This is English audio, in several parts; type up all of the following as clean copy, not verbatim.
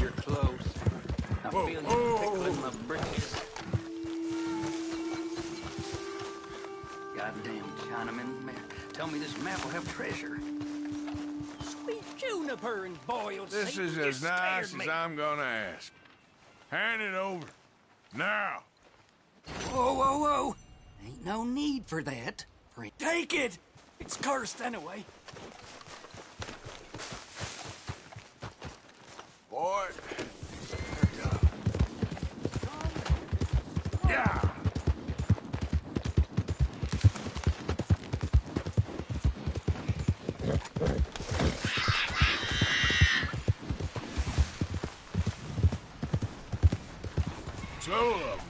You're close. I feel you tickling my britches. Goddamn Chinaman. Man, tell me this map will have treasure. Sweet juniper and boiled This Satan, is you as nice scared as me. I'm gonna ask. Hand it over. Now. Whoa, whoa, whoa. Ain't no need for that. Take it! It's cursed anyway. Boy. Yeah. Slow up now.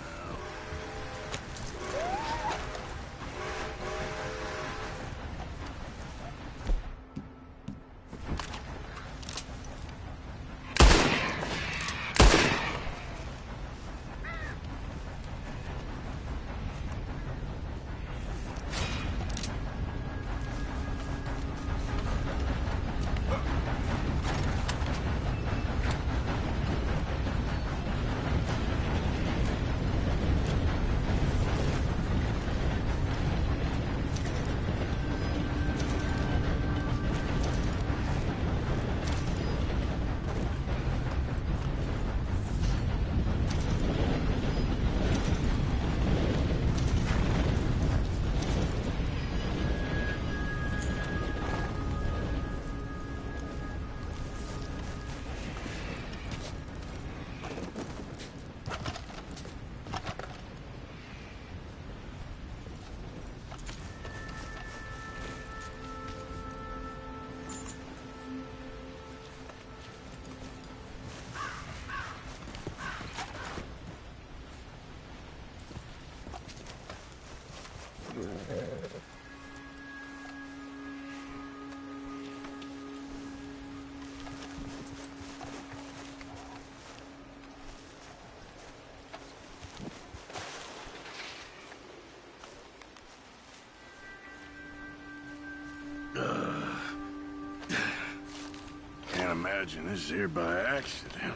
Can't imagine this is here by accident.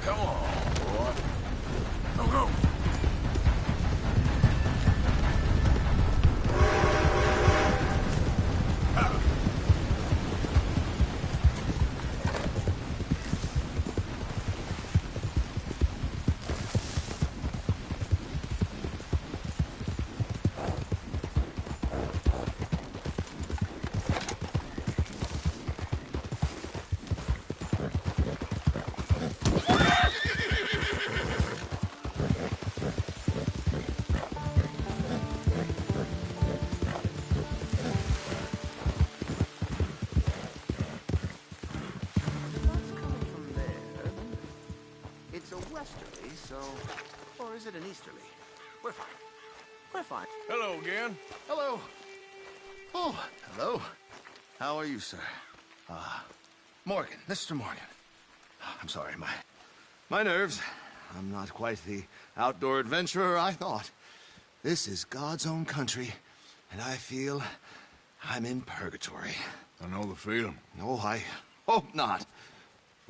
Come on, boy. Go, go. It's a westerly, so... Or is it an easterly? We're fine. We're fine. Hello again. Hello. Oh, hello. How are you, sir? Morgan, Mr. Morgan. I'm sorry, my nerves. I'm not quite the outdoor adventurer I thought. This is God's own country, and I feel I'm in purgatory. I know the feeling. Oh, I hope not.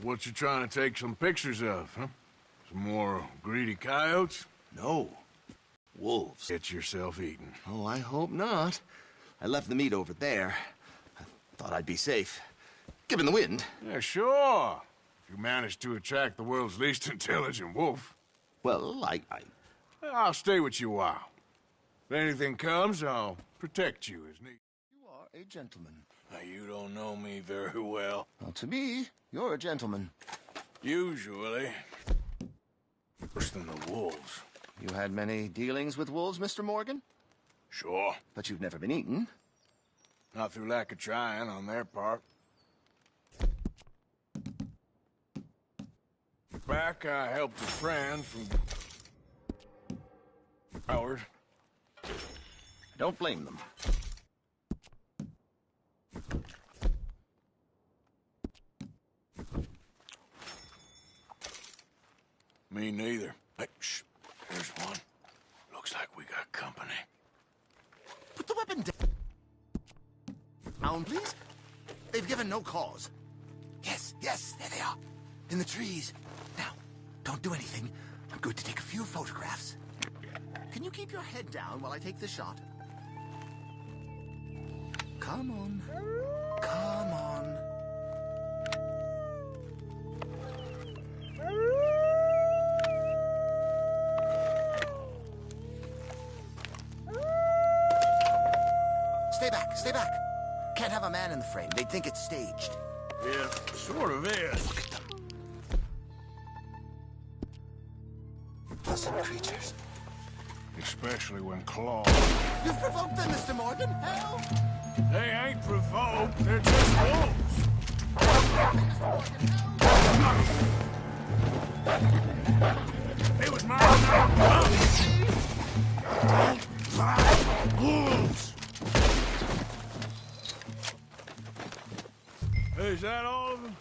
What you trying to take some pictures of, huh? Some more greedy coyotes? No. Wolves. Get yourself eaten. Oh, I hope not. I left the meat over there. I thought I'd be safe. Given the wind. Yeah, sure. If you manage to attract the world's least intelligent wolf. Well, I'll stay with you a while. If anything comes, I'll protect you as need. You are a gentleman. Now, you don't know me very well. Well, to me, you're a gentleman. Usually. Worse than the wolves. You had many dealings with wolves, Mr. Morgan? Sure. But you've never been eaten. Not through lack of trying on their part. Back, I helped a friend from... Howard. I don't blame them. Me neither. Hey, shh. There's one. Looks like we got company. Put the weapon down, please. They've given no cause. Yes, there they are. In the trees. Now, don't do anything. I'm going to take a few photographs. Can you keep your head down while I take the shot? Come on. Come on. Stay back. Can't have a man in the frame. They'd think it's staged. Yeah, sort of is. Look at them. Puzzle creatures. Especially when clawed. You've provoked them, Mr. Morgan. Help! They ain't provoked, they're just wolves. It was my wolves. Is that all of them?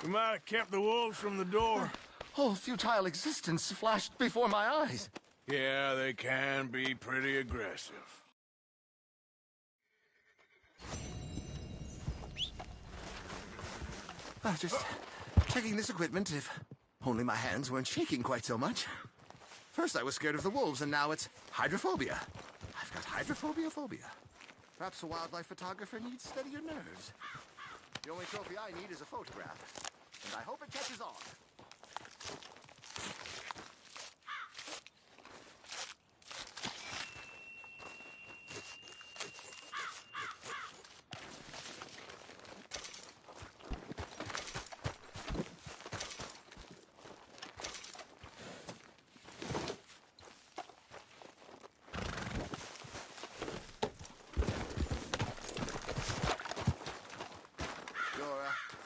We might have kept the wolves from the door. Whole futile existence flashed before my eyes. Yeah, they can be pretty aggressive. Just checking this equipment, if only my hands weren't shaking quite so much. First I was scared of the wolves, and now it's hydrophobia. I've got hydrophobia. Perhaps a wildlife photographer needs steadier nerves. The only trophy I need is a photograph, and I hope it catches on.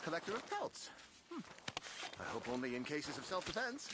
Collector of pelts. I hope only in cases of self-defense.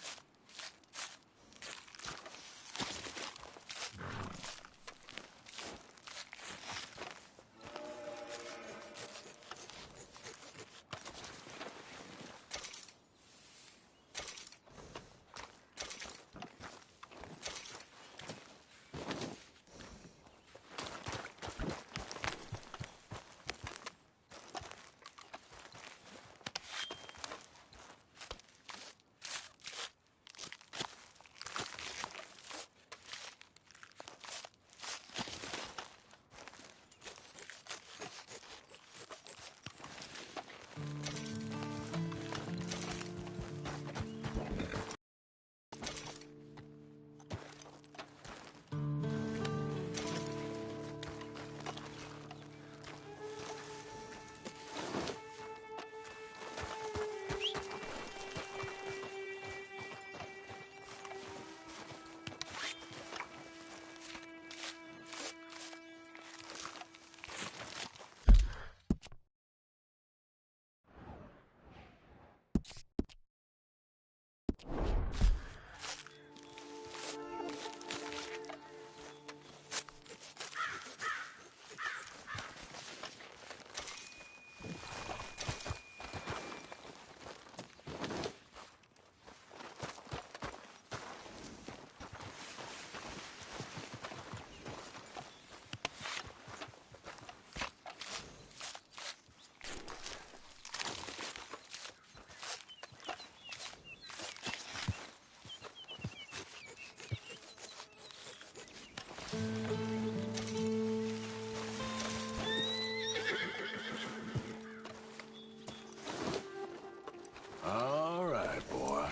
All right, boy.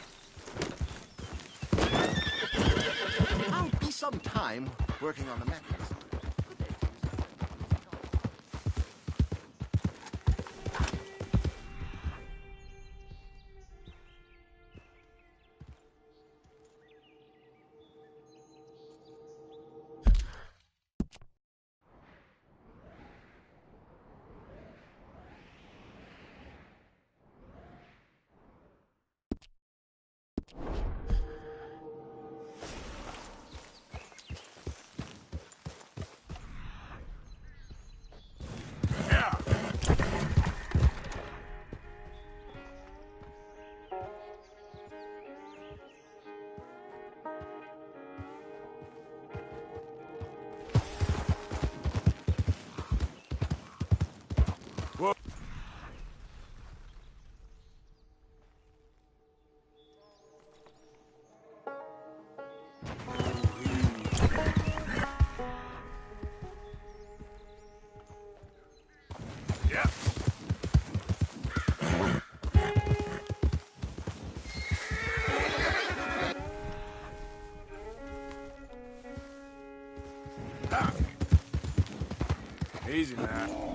I'll be some time working on the mechanism. Easy now.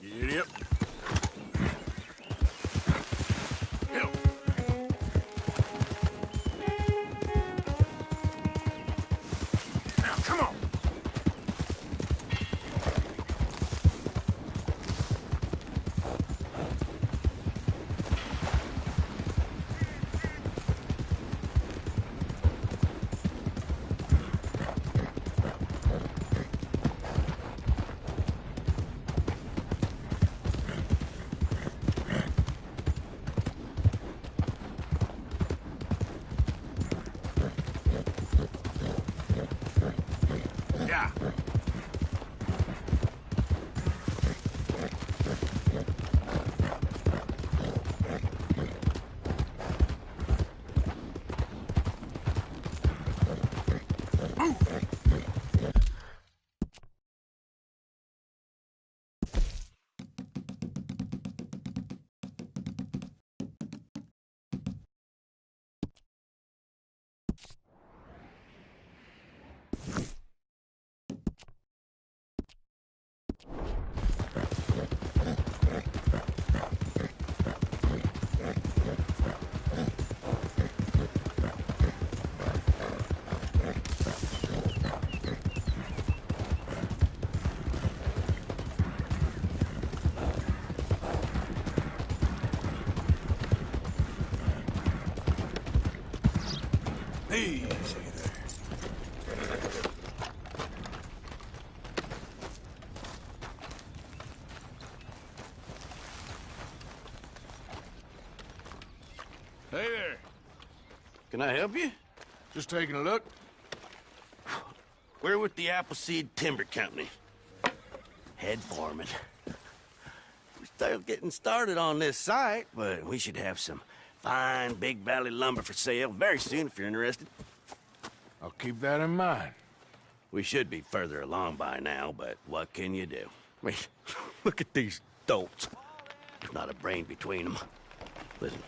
Giddy up. Help. Now, come on. Yeah. Easy there. Hey there. Can I help you? Just taking a look. We're with the Appleseed Timber Company. Head foreman. We're still getting started on this site, but we should have some fine Big Valley lumber for sale very soon if you're interested. I'll keep that in mind. We should be further along by now, but what can you do? I mean, look at these dolts. There's not a brain between them. Listen,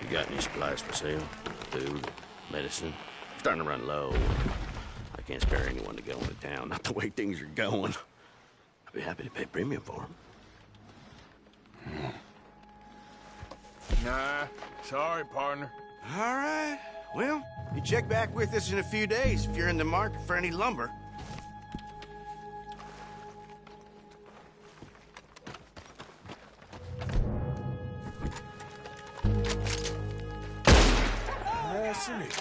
you got any supplies for sale? Food, medicine? Starting to run low. I can't spare anyone to go into town, not the way things are going. I'd be happy to pay premium for them. Nah, sorry, partner. All right. Well, you check back with us in a few days if you're in the market for any lumber. Nice and easy.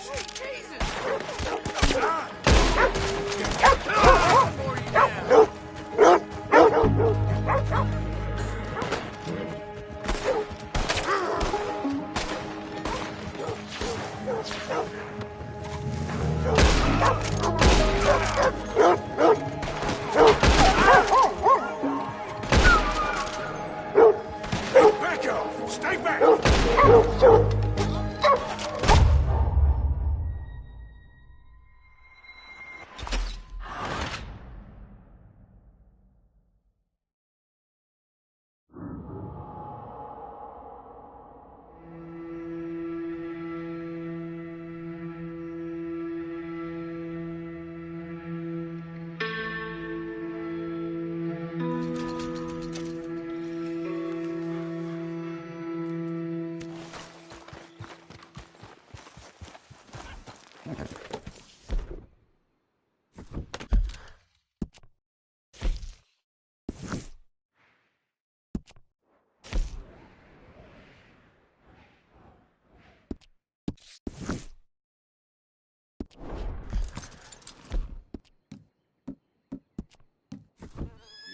Back off! Stay back!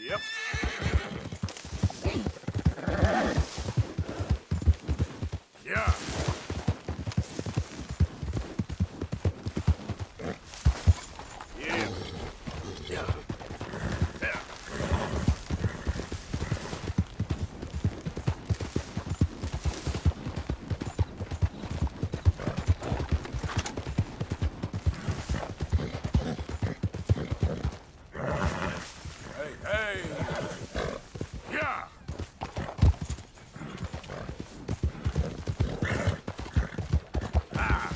Yep. Yeah. Yeah. Yeah. Yeah. Hey. Yeah. Ah.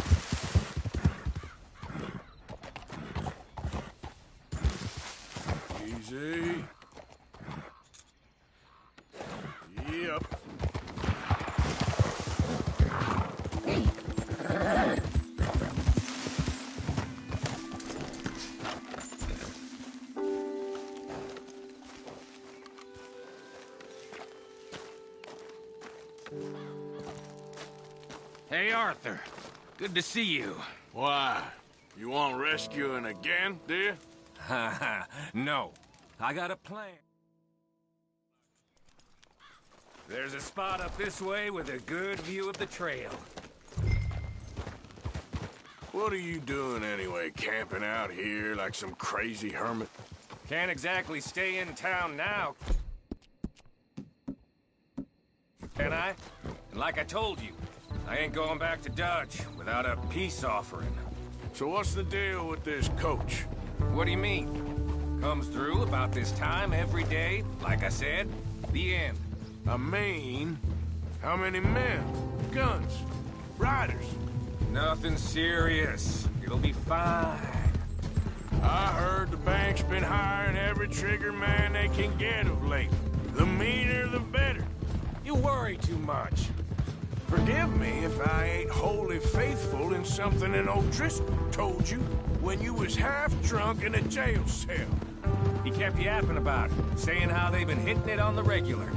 Easy. Yep. Hey, Arthur. Good to see you. Why? You want rescuing again, do you? No. I got a plan. There's a spot up this way with a good view of the trail. What are you doing anyway, camping out here like some crazy hermit? Can't exactly stay in town now, can I? And like I told you, I ain't going back to Dutch without a peace offering. So what's the deal with this coach? What do you mean? Comes through about this time every day, like I said, the end. I mean, how many men, guns, riders? Nothing serious. It'll be fine. I heard the bank's been hiring every trigger man they can get of late. The meaner, the better. You worry too much. Forgive me if I ain't wholly faithful in something an old Driscoll told you when you was half drunk in a jail cell. He kept yapping about it, saying how they've been hitting it on the regular.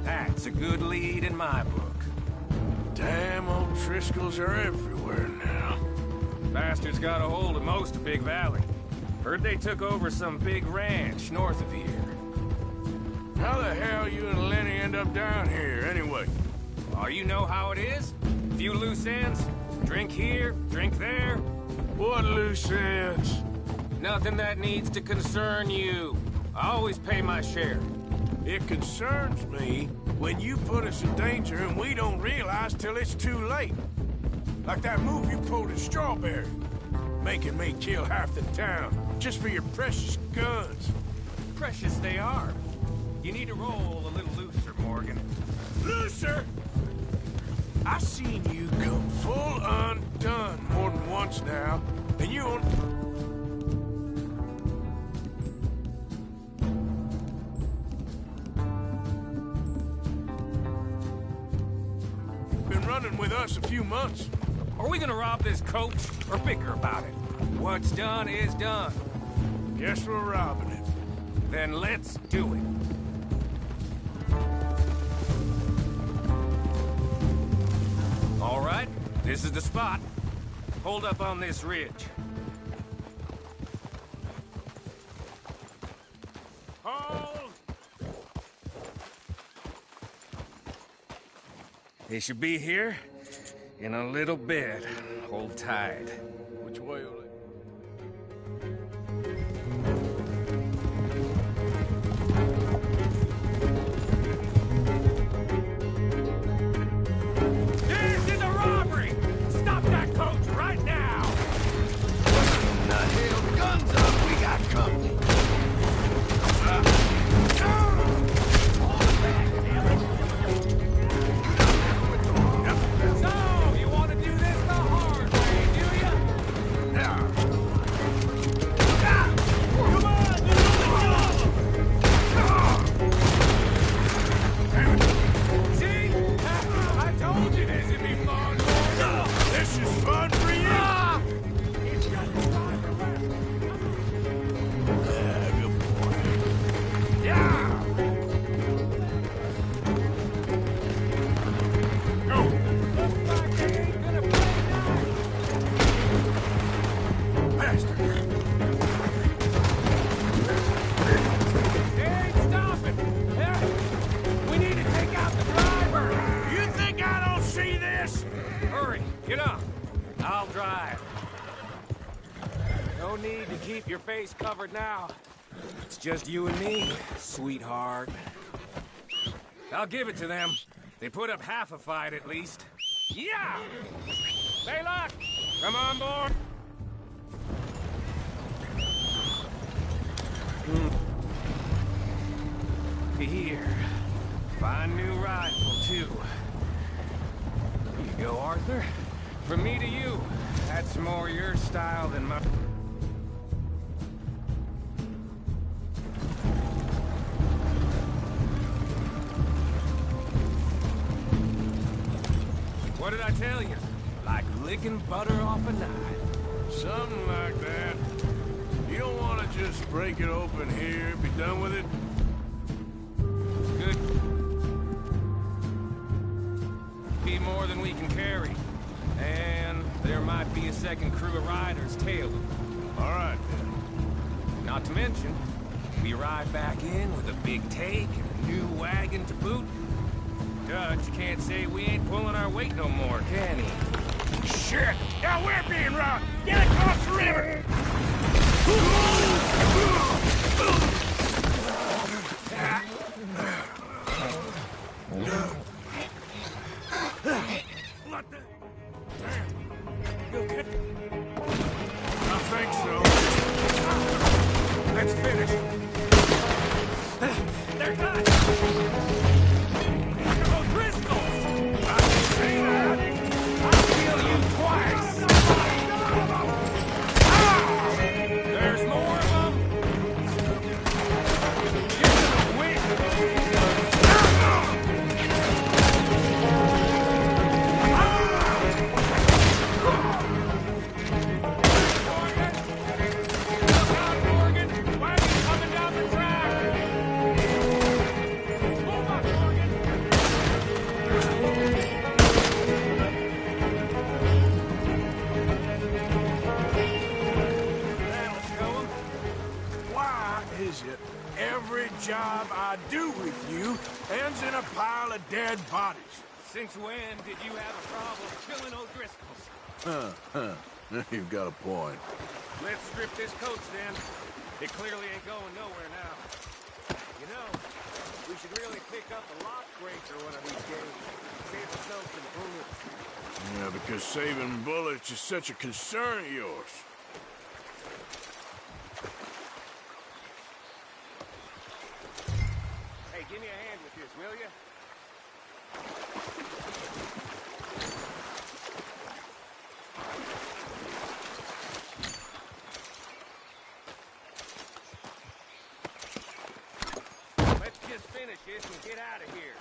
That's a good lead in my book. Damn old Driscolls are everywhere now. Bastards got a hold of most of Big Valley. Heard they took over some big ranch north of here. How the hell you and Lenny end up down here, anyway? Oh, you know how it is? If few loose ends. Drink here, drink there. What loose ends? Nothing that needs to concern you. I always pay my share. It concerns me when you put us in danger and we don't realize till it's too late. Like that move you pulled at Strawberry. Making me kill half the town just for your precious guns. Precious they are. You need to roll a little looser, Morgan. Looser? I've seen you come full undone more than once now, and you don't... Been running with us a few months. Are we gonna rob this coach or bicker about it? What's done is done. Guess we're robbing it. Then let's do it. All right, this is the spot. Hold up on this ridge. Hold! They should be here in a little bit. Hold tight. Which way will it? This is a robbery! Stop that coach right now! Now, hell, guns up, we got company. So, you want to do this the hard way, do you? Come on, do the See? I told you this would be fun. This is fun for you! It's just a drive around. Good boy. Yeah! Go! Looks like they ain't gonna play nice. Bastard! They ain't stopping. We need to take out the driver. You think I don't see this? Hurry, get up. I'll drive. No need to keep your face covered now. It's just you and me, sweetheart. I'll give it to them. They put up half a fight at least. Yeah! Baylock, come on board. Here. Fine new rifle, too. Here you go, Arthur. From me to you. That's more your style than mine. What did I tell you? Like licking butter off a knife. Something like that. You don't want to just break it open here, be done with it? Good. Be more than we can carry. And there might be a second crew of riders tailing. All right, then. Not to mention, we ride back in with a big take and a new wagon to boot. Dutch can't say we ain't pulling our weight no more, can he? Shit! Now we're being robbed! Get across the river! What the? Damn. You okay? I think so. Let's finish. They're done. Those Driscolls. I can see that. I'll kill you twice. There's more of them. You're gonna win. Look out, Morgan. Wagon coming down the track. Move up, Morgan. That'll show 'em. Why is it every job I do with you ends in a pile of dead bodies? Since when did you have a problem killing crystals. You've got a point. Let's strip this coach then. It clearly ain't going nowhere now. You know, we should really pick up a lock breaker one of these days. Save ourselves some bullets. Yeah, because saving bullets is such a concern of yours. Hey, give me a hand with this, will you? Let's just finish this and get out of here.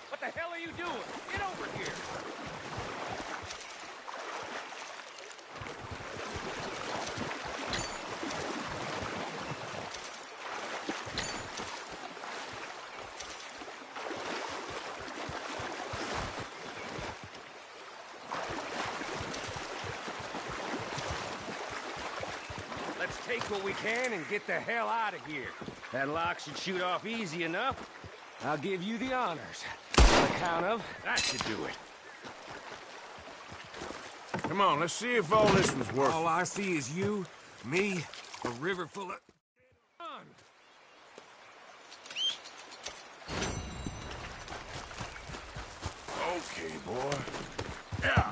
What the hell are you doing? Get over here! Let's take what we can and get the hell out of here. That lock should shoot off easy enough. I'll give you the honors. On account of, that should do it. Come on, let's see if all this was worth All I see is you, me, a river full of... fun. Okay, boy. Yeah.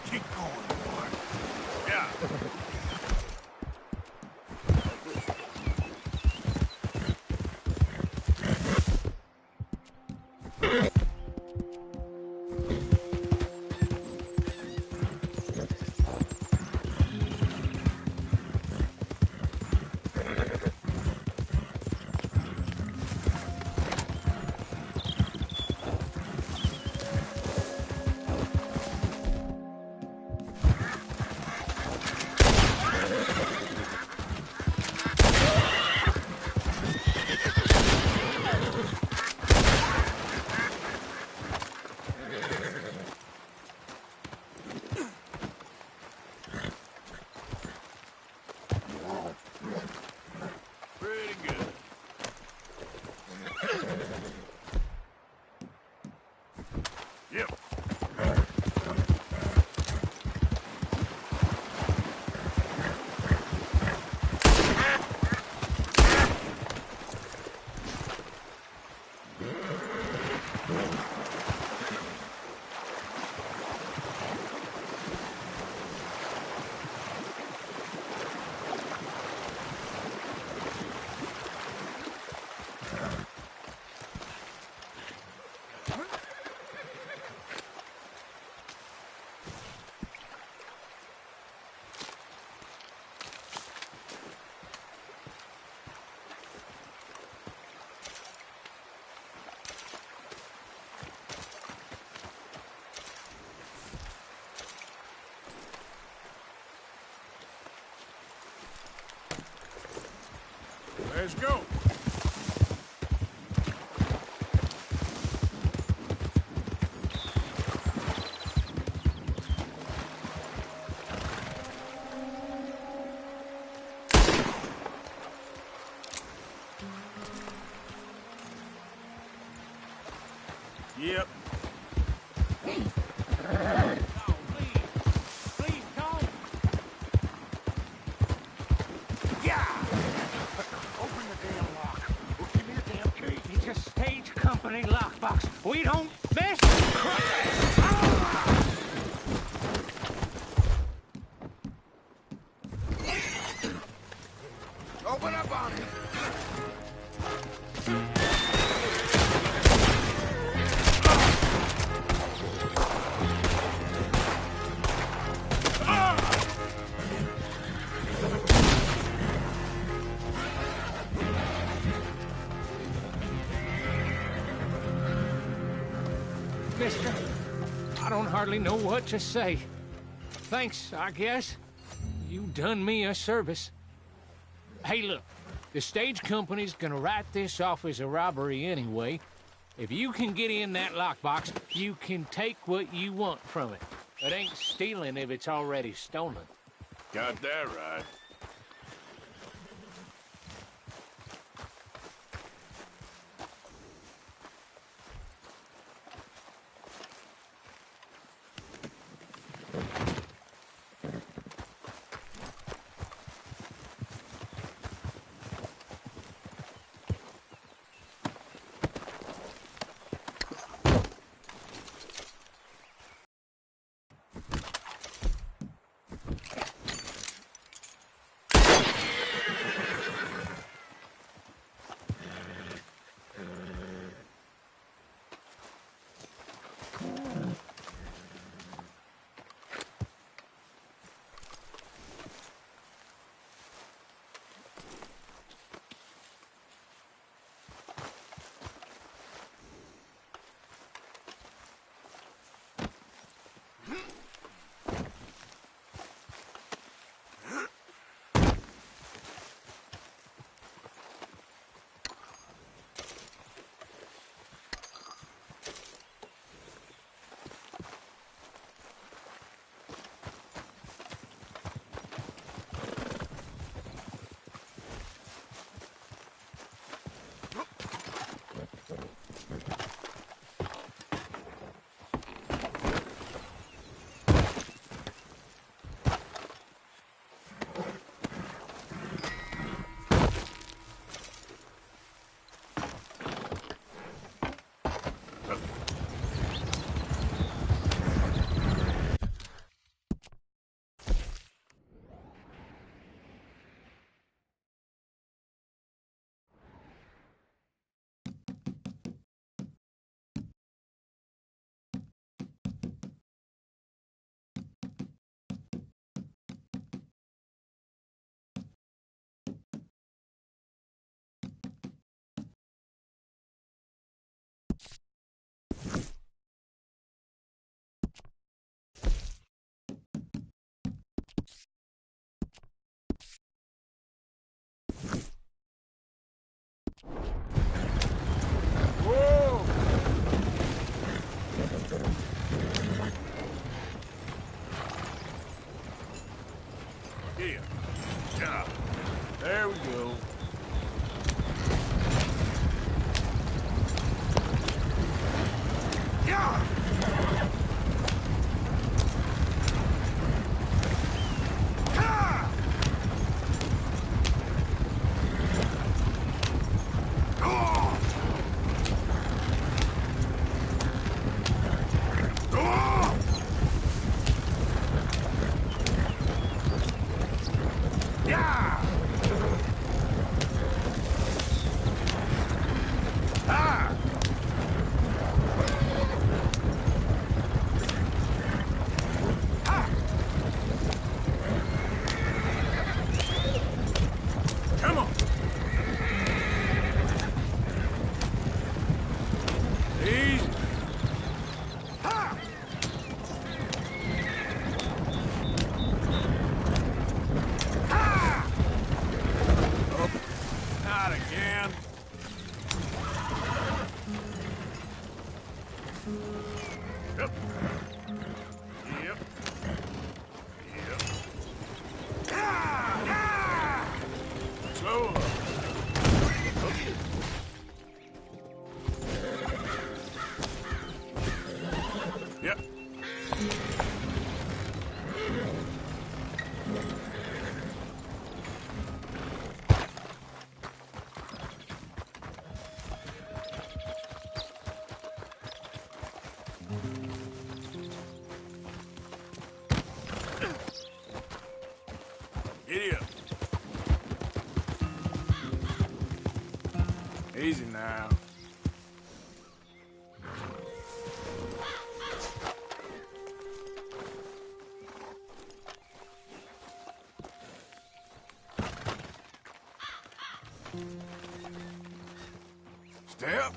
Keep going, boy. Yeah. Pretty good. Yep. Let's go. Yep. Please don't! Yeah! Open the damn lock. Or give me the damn key. It's a stage company lockbox. We don't mess with crap! Open up on it. mister. I don't hardly know what to say. Thanks, I guess. You done me a service. Hey, look. The stage company's gonna write this off as a robbery anyway. If you can get in that lockbox, you can take what you want from it. It ain't stealing if it's already stolen. Got that right. There we go. Yeah! Giddy up. Easy now. Step.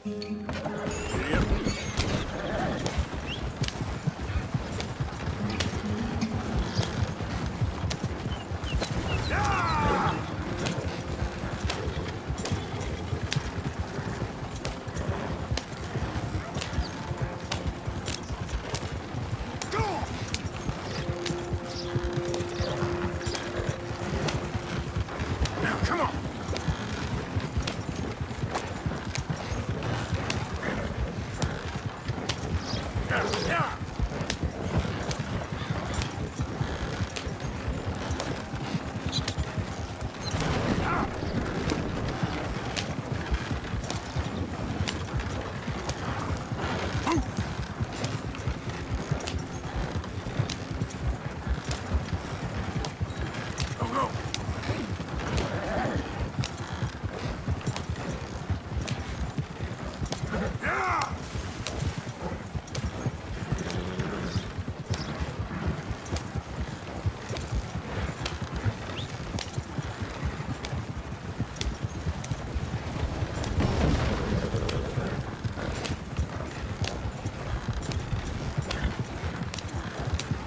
Yep.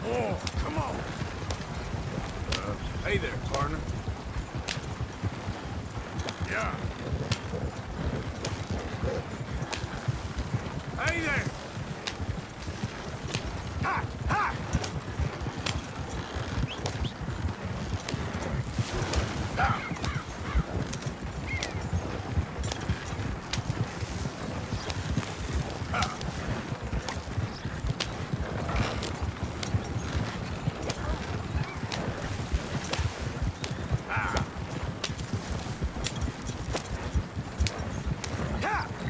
Oh, come on. Hey there, partner. Yeah. Hey there. Ha! Ha!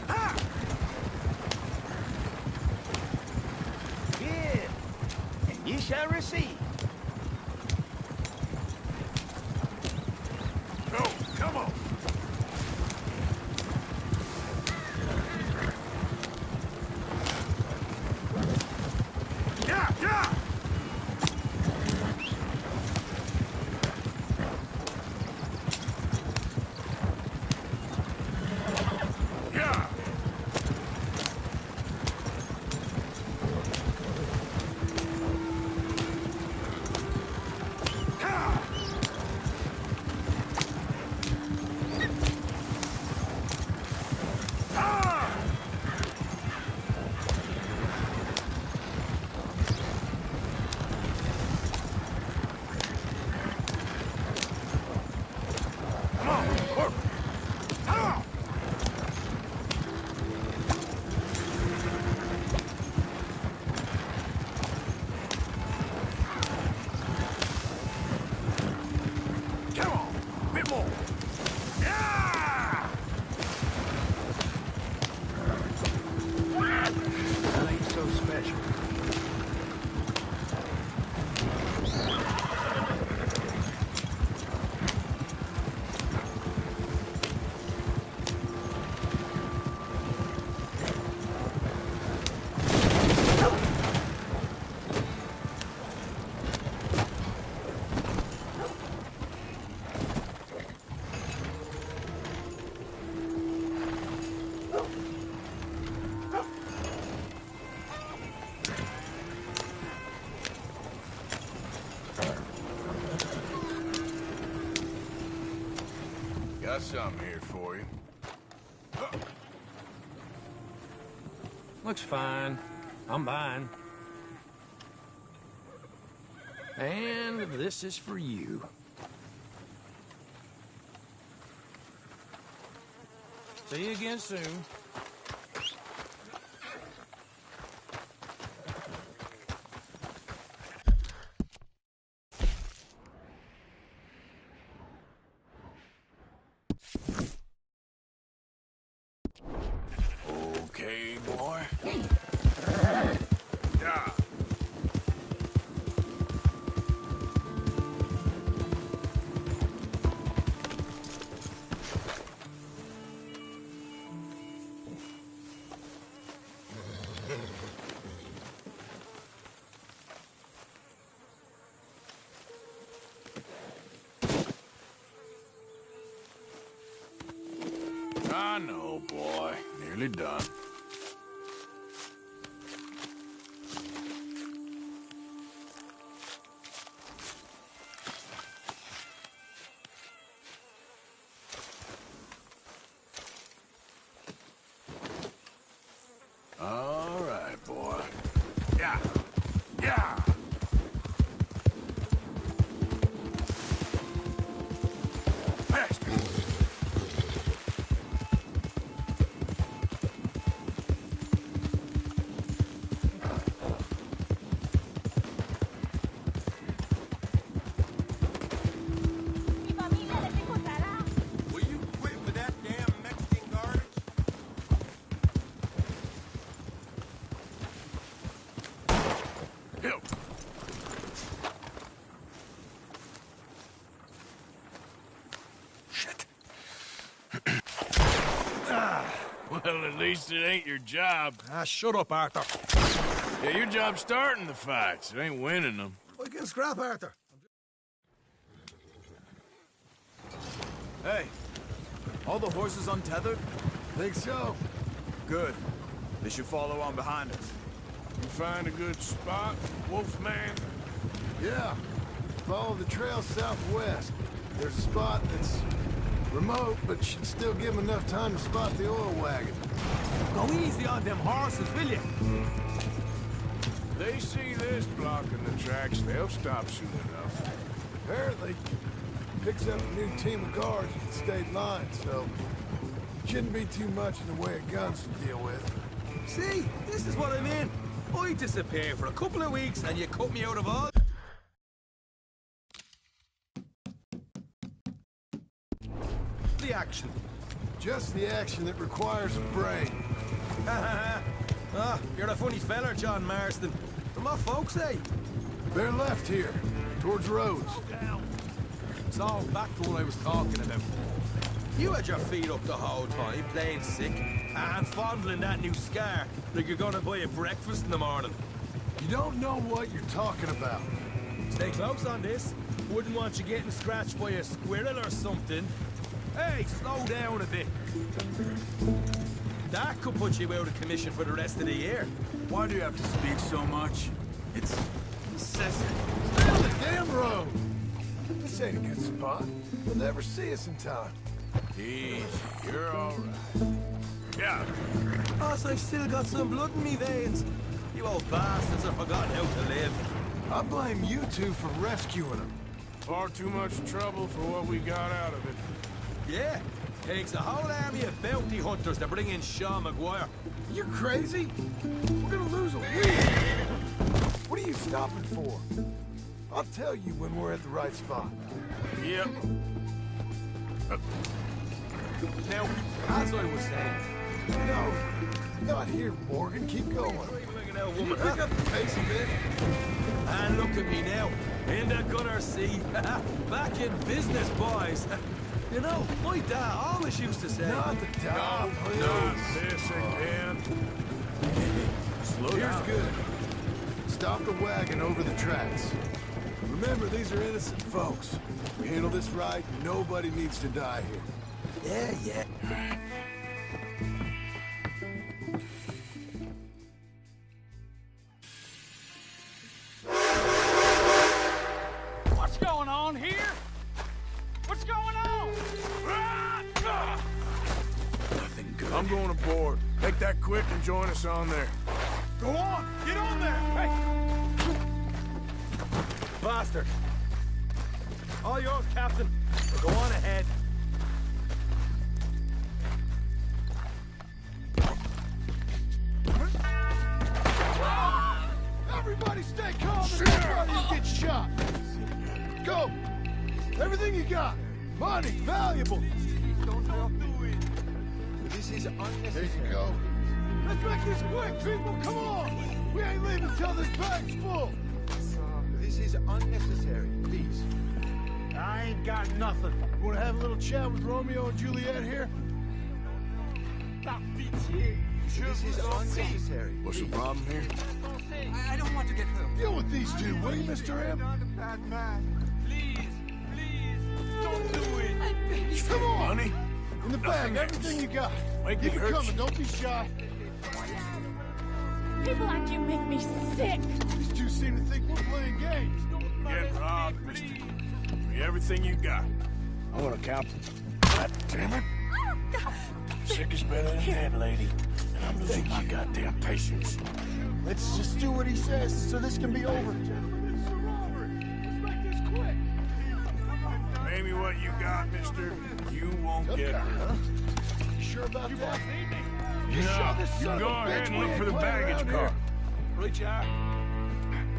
Ah. Give, and ye shall receive. Go, come on. Yeah, yeah. Yeah. Come on, work. Come on. Come on, bit more. Yeah! That ain't so special. Got something here for you. Looks fine. I'm buying. And this is for you. See you again soon. Okay, boy. Yeah. I know, boy. Nearly done. All right, boy. Yeah. Yeah. Faster. Will you quit with that damn Mexican garbage? Help. Shit. Well, at least it ain't your job. Shut up, Arthur. Yeah, your job's starting the fights. It ain't winning them. We can scrap, Arthur. Hey, all the horses untethered? Think so? Good. They should follow on behind us. You find a good spot, Wolfman? Yeah. Follow the trail southwest. There's a spot that's remote, but should still give them enough time to spot the oil wagon. Go easy on them horses, will you? They see this blocking the tracks, they'll stop soon enough. Apparently, picks up a new team of guards at the state line, so shouldn't be too much in the way of guns to deal with. See, this is what I mean. I disappear for a couple of weeks and you cut me out of all... the action. Just the action that requires a brain. You're a funny feller, John Marston. From what folks say. They're left here, towards Rhodes. So, back to what I was talking about. You had your feet up the whole time, playing sick, and fondling that new scar like you're gonna buy a breakfast in the morning. You don't know what you're talking about. Stay close on this. Wouldn't want you getting scratched by a squirrel or something. Hey, slow down a bit. That could put you out of commission for the rest of the year. Why do you have to speak so much? It's incessant. Stay on the damn road! This ain't a good spot. They'll never see us in time. Easy, you're all right. Yeah. Boss, I've still got some blood in me veins. You old bastards have forgotten how to live. I blame you two for rescuing them. Far too much trouble for what we got out of it. Yeah, takes a whole army of bounty hunters to bring in Sean McGuire. You crazy? We're gonna lose a week. What are you stopping for? I'll tell you when we're at the right spot. Yep. Now, as I was saying... No, not here, Morgan. Keep going. Woman, Pick up the pace a bit. and look at me now, in the gunner seat. Back in business, boys. You know, my dad always used to say... Not the top, Not this again. Slow Here's down. good. Stop the wagon over the tracks. Remember, these are innocent folks. We handle this right, nobody needs to die here. Yeah. What's going on here? What's going on? Nothing good. I'm going aboard. Make that quick and join us on there. Go on! Get on there! Hey! Bastard! All yours, Captain. Now go on ahead. Everybody stay calm and everybody you get shot. Go! Everything you got. Money, valuable. This is There unnecessary. you go. Let's make this quick, people. Come on. We ain't leaving till this bag's full. This is unnecessary. Please. I ain't got nothing. You want to have a little chat with Romeo and Juliet here? This is unnecessary. What's the problem here? I don't want to get hurt. Deal with these two, will you, Mr. M? Please, don't do it. Come on. Money? In the back, everything you got. Make Keep me it hurt coming, you. don't be shy. People like you make me sick. These two seem to think we're playing games. Get robbed, mister. Give me everything you got. I want to count. God damn it. Sick is better than dead, lady. And I'm losing my goddamn patience. Let's just do what he says so this can be over. Pay me what you got, mister. You won't get hurt. You sure about that? No, you go ahead and look for the baggage car. Right, you are.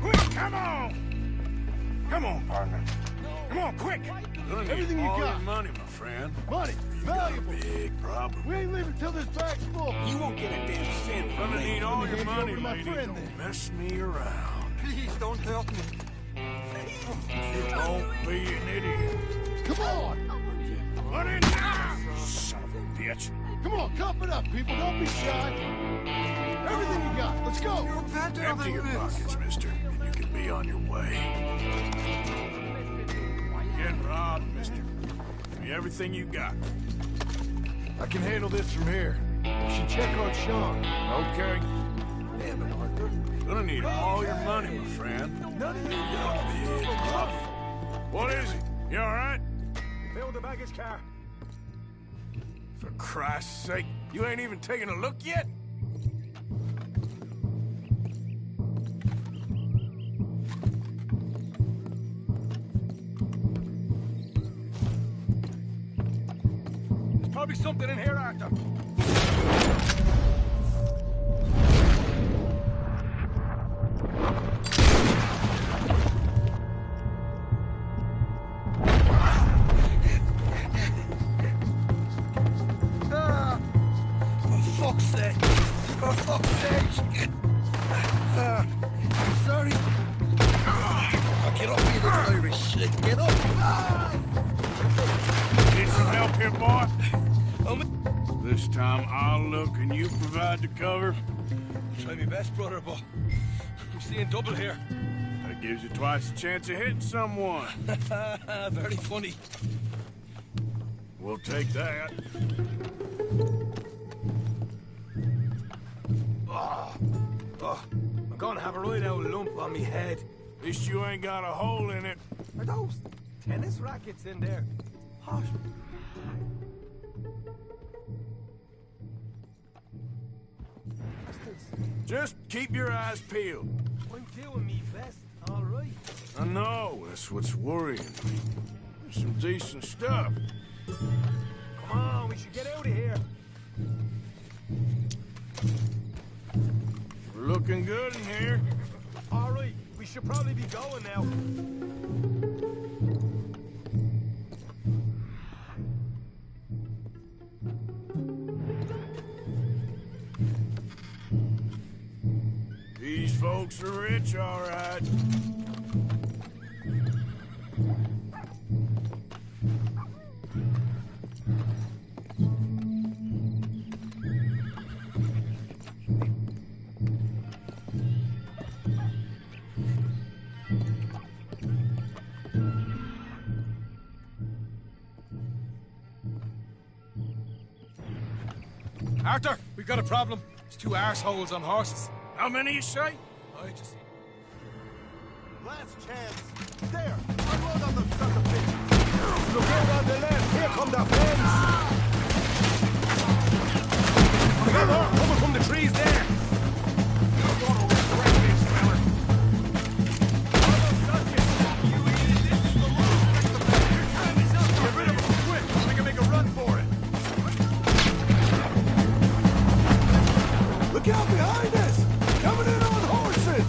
Quick, come on! Come on, partner. Come on, quick! Everything you all got. your money, my friend. Money, You got a valuable. big problem. We ain't leaving till this bag's full. You won't get a damn cent. Gonna need all Let me your hand you money, over to my lady. friend, Don't then. mess me around. Please don't help me. Don't be an idiot. Come on! Run in now! Son of a bitch. Come on, cup it up, people. Don't be shy. Everything you got. Let's go. Empty your pockets, mister, and you can be on your way. Get robbed, mister. Give me everything you got. I can handle this from here. You should check on Sean. Okay. Damn it, Arthur. Gonna need all your money, my friend. None of you Got a big problem. What is it? You all right? Fill the baggage car. For Christ's sake, you ain't even taken a look yet? There's probably something in here, Arthur. For fuck's sake! I'm sorry. Get up here, this Irish shit. Get up! Need some help here, boy? This time I'll look and you provide the cover. Try my best, brother, but I'm seeing double here. That gives you twice the chance of hitting someone. Very funny. We'll take that. I'm gonna have a right out lump on me head. At least you ain't got a hole in it. Are those tennis rackets in there? Hot. Just keep your eyes peeled. I'm doing me best, all right. I know, that's what's worrying me. There's some decent stuff. Come on, we should get out of here. We're looking good in here. All right, we should probably be going now. These folks are rich, all right. Arthur, we got a problem. There's two arseholes on horses. How many you say? I just... Last chance. There, unload on the son of a bitch. Look out on the left. Here come the friends. Come on, coming from the trees there. You're gonna regret this, fella. Almost got you. You idiot. This is the law. Your time is up. Get rid of him. Quick. We can make a run for it. Look out behind us. Coming in on horses.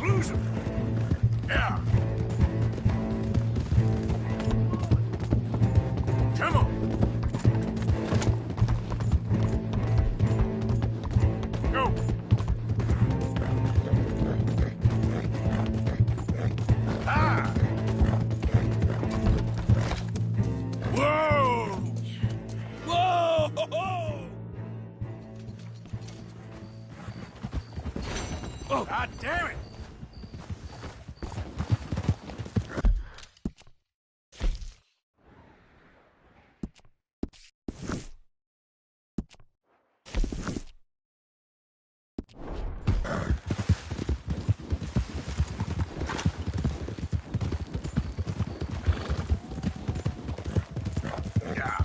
Let's lose him. Yeah. Come on. Go. Ah! Whoa! Whoa! Oh, God damn it! Yeah.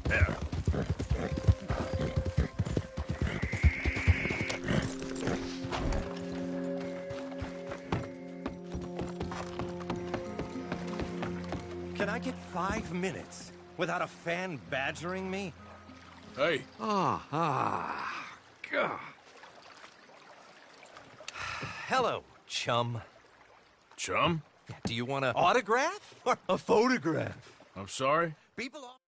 There. Can I get 5 minutes without a fan badgering me? Hey. God. Hello, chum. Chum? Do you want an autograph or a photograph? I'm sorry? People all...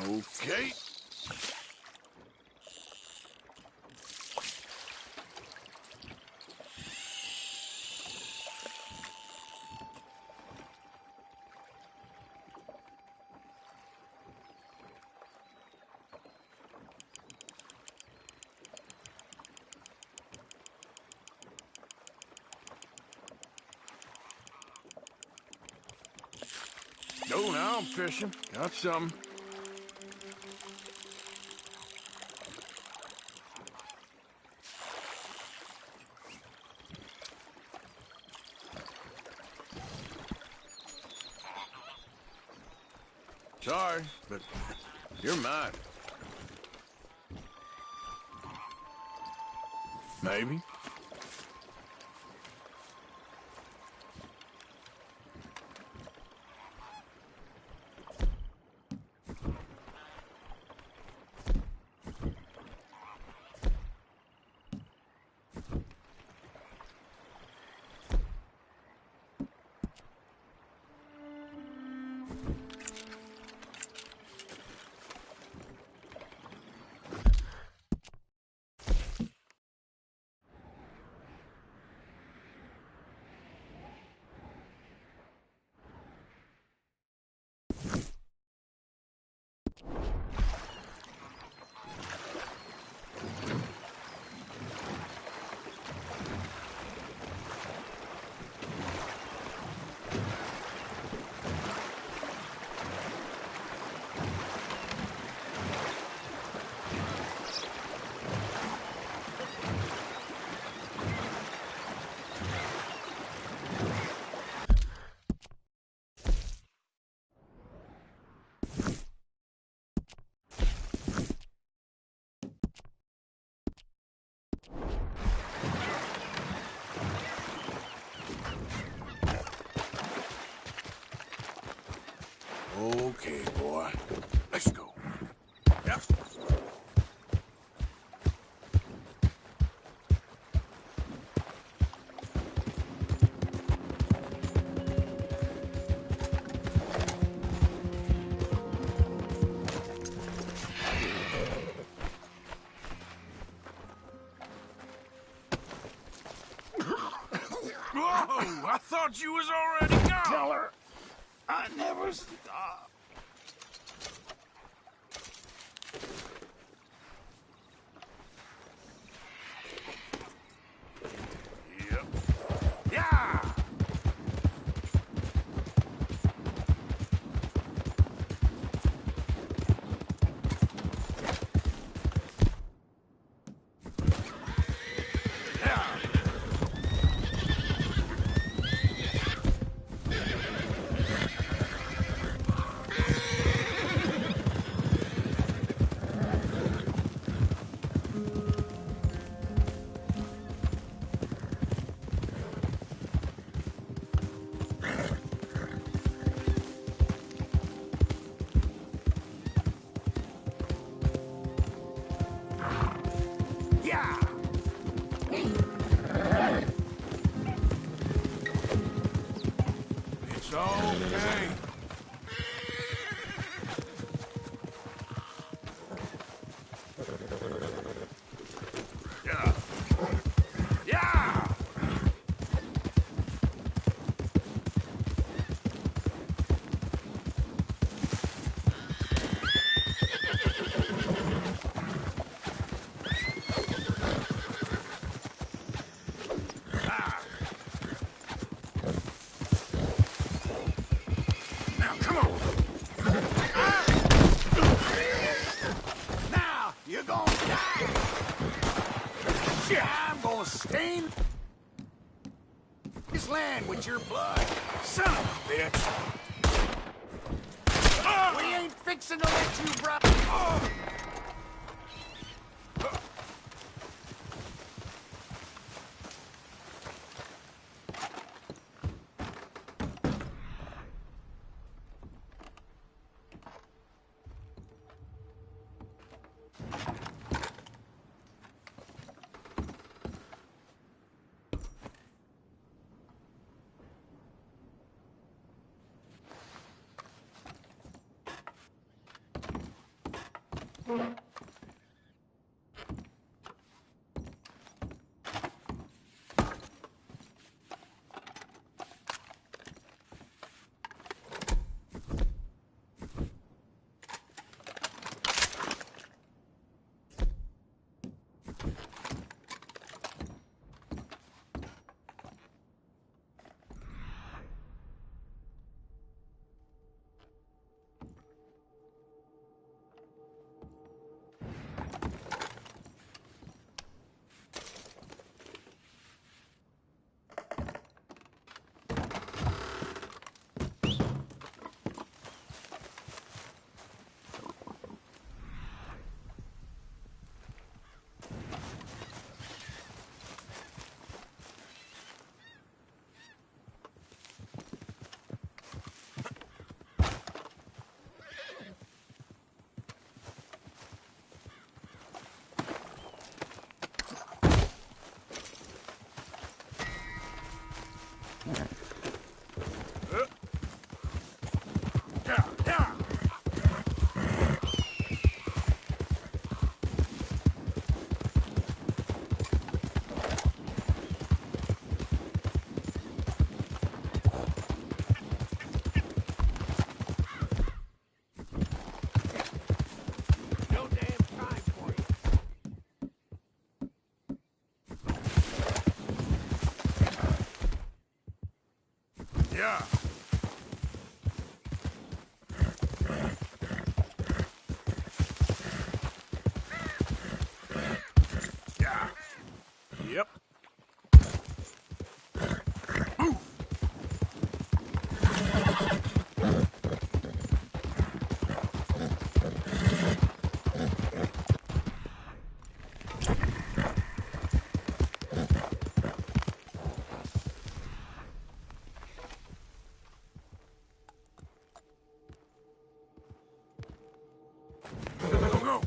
Okay. Go now, I'm fishing. Got something. Sorry, but you're mine. Maybe. Oh, I thought you was already gone. Tell her I never stop. Yep. Yeah! Yeah! It's okay. Yeah. Yeah! Now, come on. Now, you're gonna die. Shit, I'm gonna stain this land with your blood. Son of a bitch. We ain't fixing to let you rot. Yeah. Yeah. Yep. Move. Go, go.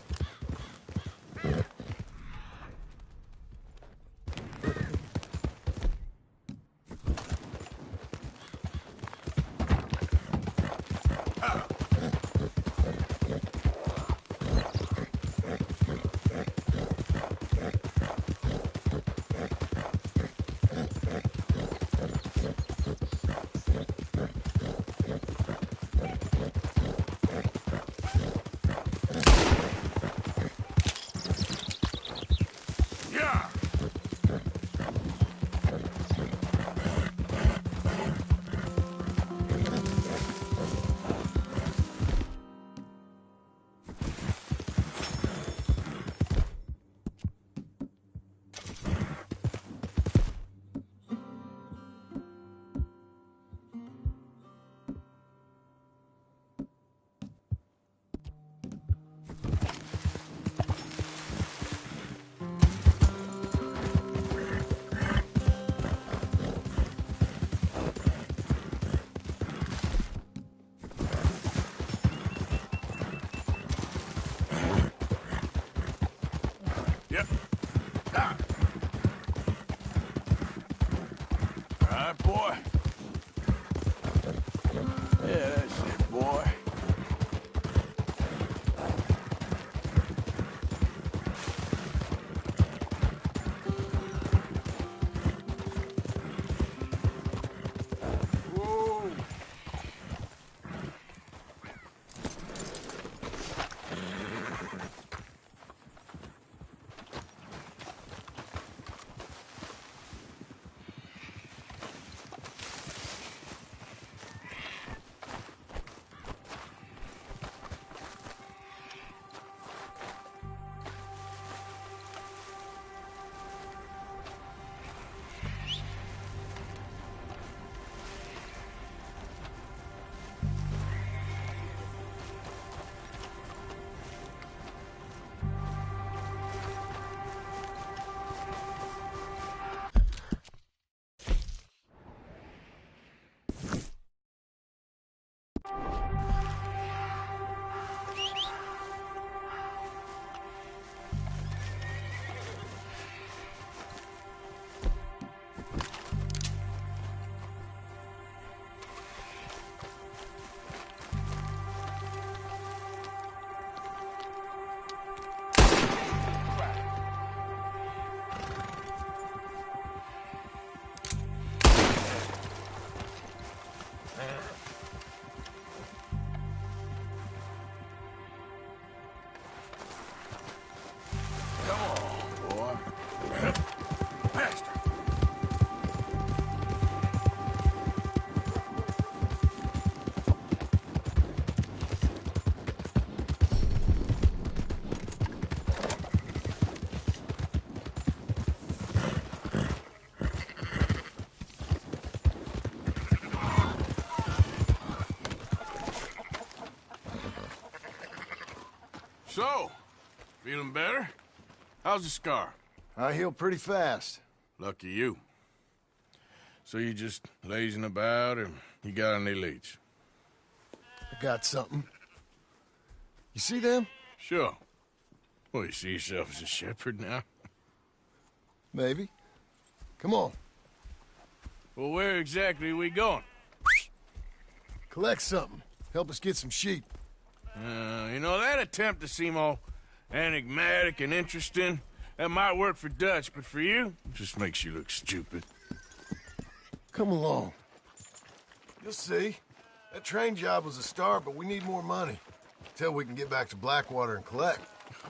Yep. Ah. All right, boy. Yeah, that's it, boy. Whoa. Come on, boy. Faster. So, feeling better? How's the scar? I heal pretty fast. Lucky you. So you just lazing about, or you got any leads? I got something. You see them? Sure. Well, you see yourself as a shepherd now? Maybe. Come on. Well, where exactly are we going? Collect something. Help us get some sheep. You know, that attempt to seem all enigmatic and interesting, that might work for Dutch, but for you, it just makes you look stupid. Come along. You'll see. That train job was a start, but we need more money. Till we can get back to Blackwater and collect.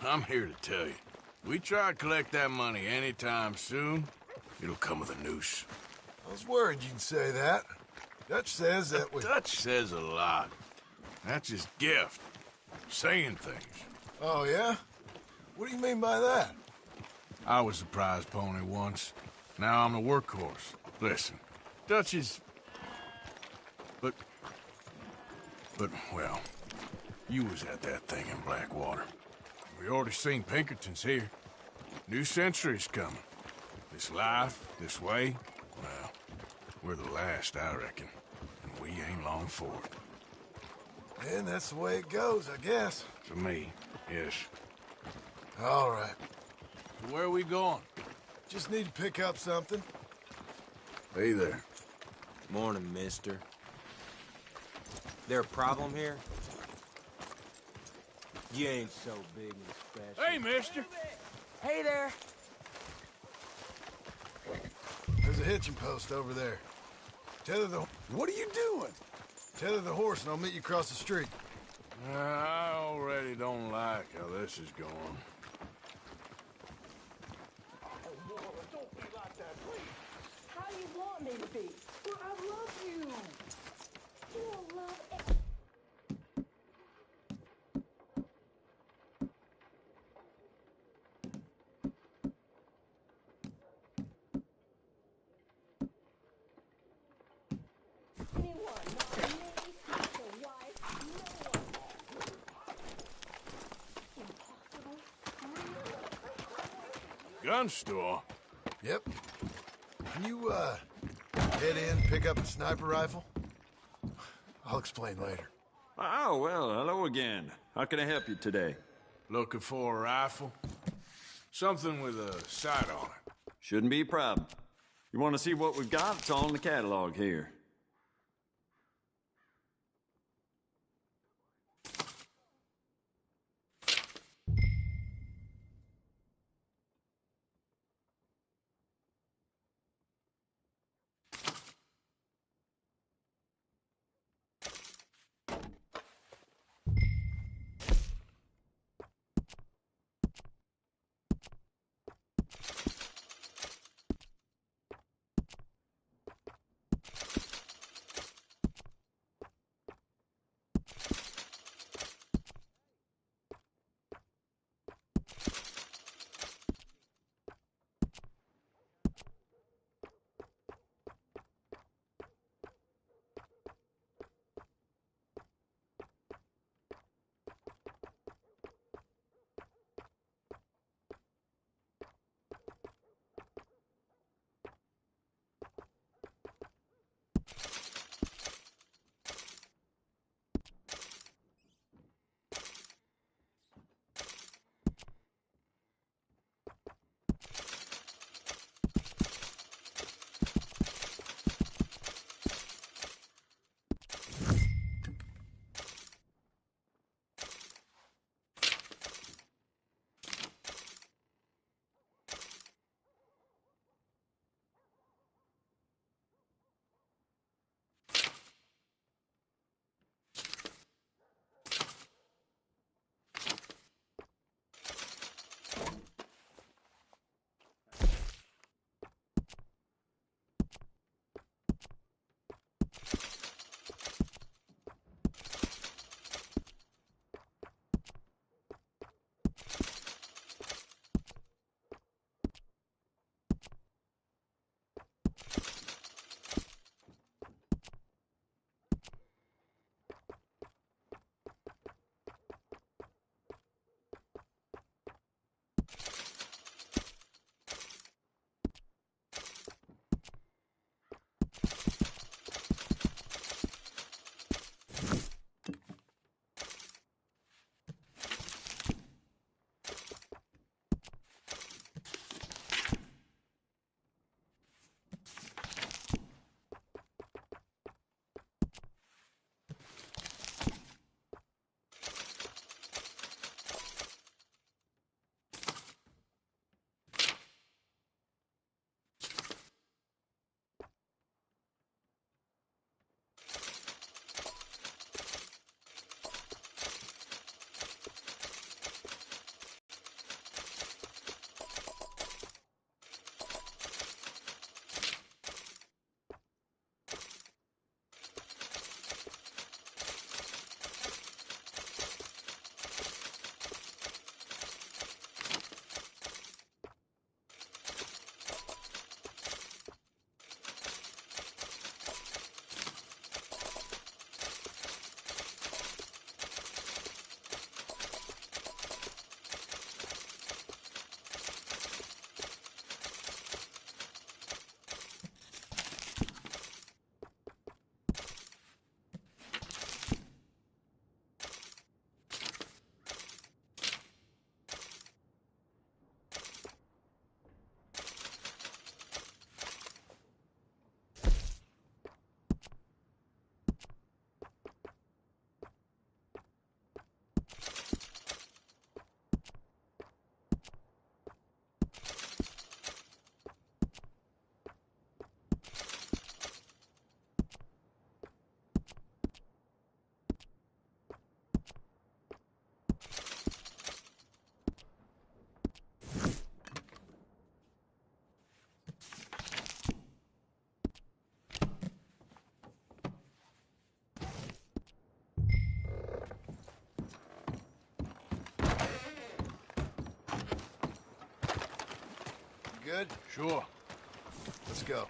I'm here to tell you, we try to collect that money anytime soon, it'll come with a noose. I was worried you'd say that. Dutch says that we... Dutch says a lot. That's his gift. Saying things. Oh, yeah? What do you mean by that? I was the prize pony once. Now I'm the workhorse. Listen, Dutch is... But, well, you was at that thing in Blackwater. We already seen Pinkertons here. New century's coming. This life, this way, well, we're the last, I reckon. And we ain't long for it. And that's the way it goes, I guess. For me, yes. All right. So where are we going? Just need to pick up something. Hey there. Morning, mister. There a problem here? You ain't so big and special. Hey, mister. Hey there. There's a hitching post over there. Tether the... What are you doing? Tether the horse and I'll meet you across the street. I already don't like how this is going. Don't be like that, please. How do you want me to be? Well, I love you. You don't love anyone, not me, not your wife, no one. Impossible. Gun store? Yep. Can you, head in, pick up a sniper rifle? I'll explain later. Oh, well, hello again. How can I help you today? Looking for a rifle? Something with a sight on it. Shouldn't be a problem. You want to see what we've got? It's all in the catalog here. Good? Sure. Let's go.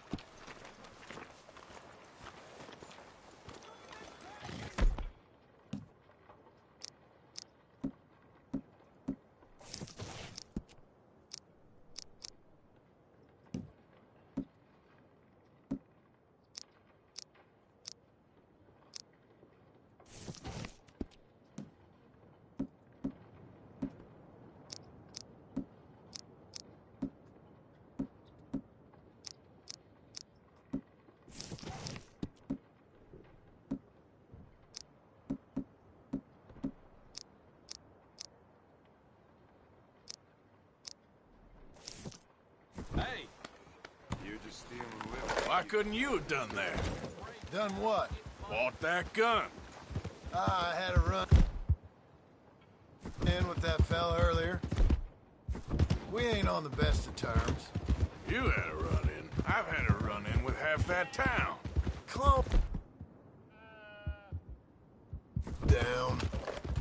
Why couldn't you have done that? Done what? Bought that gun. I had a run in with that fella earlier. We ain't on the best of terms. You had a run-in. I've had a run-in with half that town. Calm down.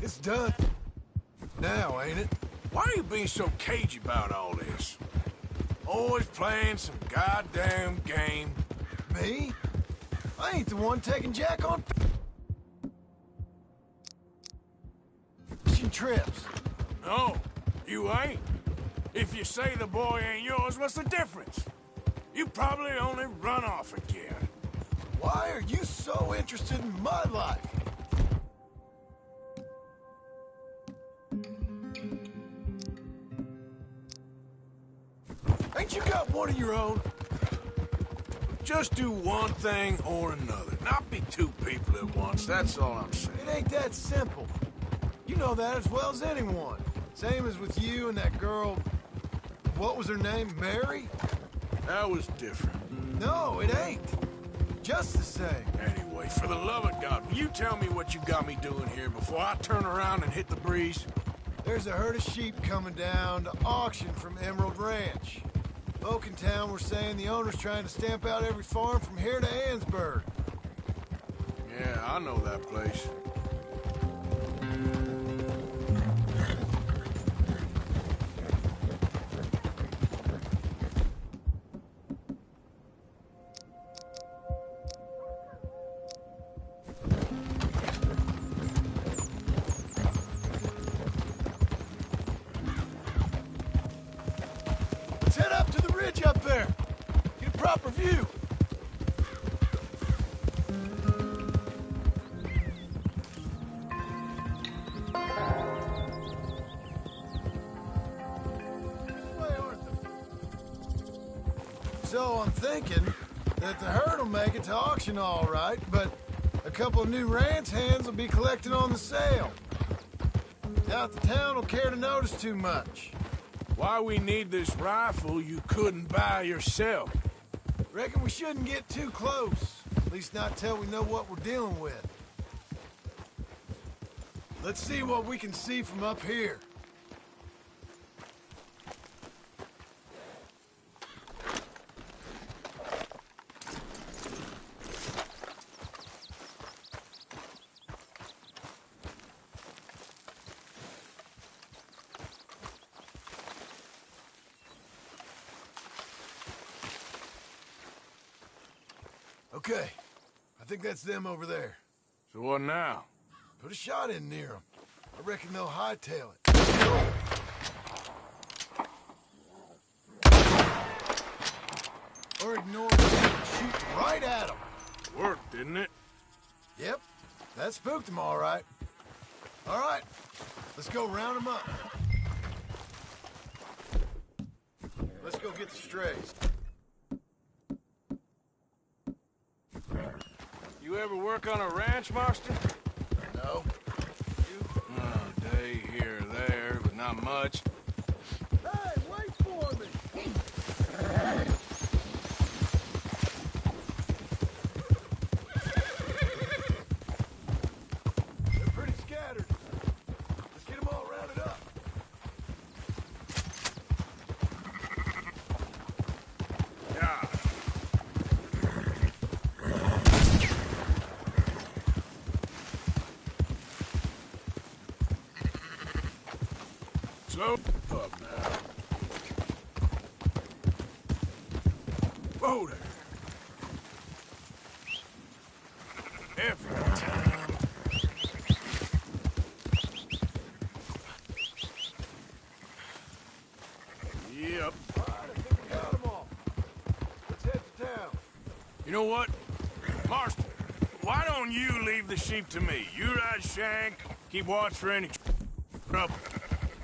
It's done. Now, ain't it? Why are you being so cagey about all this? Always playing some goddamn game. Me? I ain't the one taking Jack on fishing trips. No, you ain't. If you say the boy ain't yours, what's the difference? You probably only run off again. Why are you so interested in my life? Ain't you got one of your own? Just do one thing or another. Not be two people at once, that's all I'm saying. It ain't that simple. You know that as well as anyone. Same as with you and that girl... What was her name? Mary? That was different. No, it ain't. Just the same. Anyway, for the love of God, will you tell me what you got me doing here before I turn around and hit the breeze? There's a herd of sheep coming down to auction from Emerald Ranch. Folk in town were saying the owner's trying to stamp out every farm from here to Ansburg. Yeah, I know that place. Let's head up to the ridge up there. Get a proper view. So I'm thinking that the herd will make it to auction all right, but a couple of new ranch hands will be collecting on the sale. Doubt the town will care to notice too much. Why we need this rifle you couldn't buy yourself? Reckon we shouldn't get too close. At least not till we know what we're dealing with. Let's see what we can see from up here. Okay, I think that's them over there. So what now? Put a shot in near them. I reckon they'll hightail it. Or ignore them and shoot right at them. Worked, didn't it? Yep, that spooked them all right. All right, let's go round them up. Let's go get the strays. You ever work on a ranch, Master? No. A day here or there, but not much. Hey, wait for me! They're pretty scattered. Let's get them all rounded up. Yeah. Slow up now. Whoa there. Every time. Yep. All right, I think we got them all. Let's head to town. You know what? Marston, why don't you leave the sheep to me? You ride Shank, keep watch for any trouble.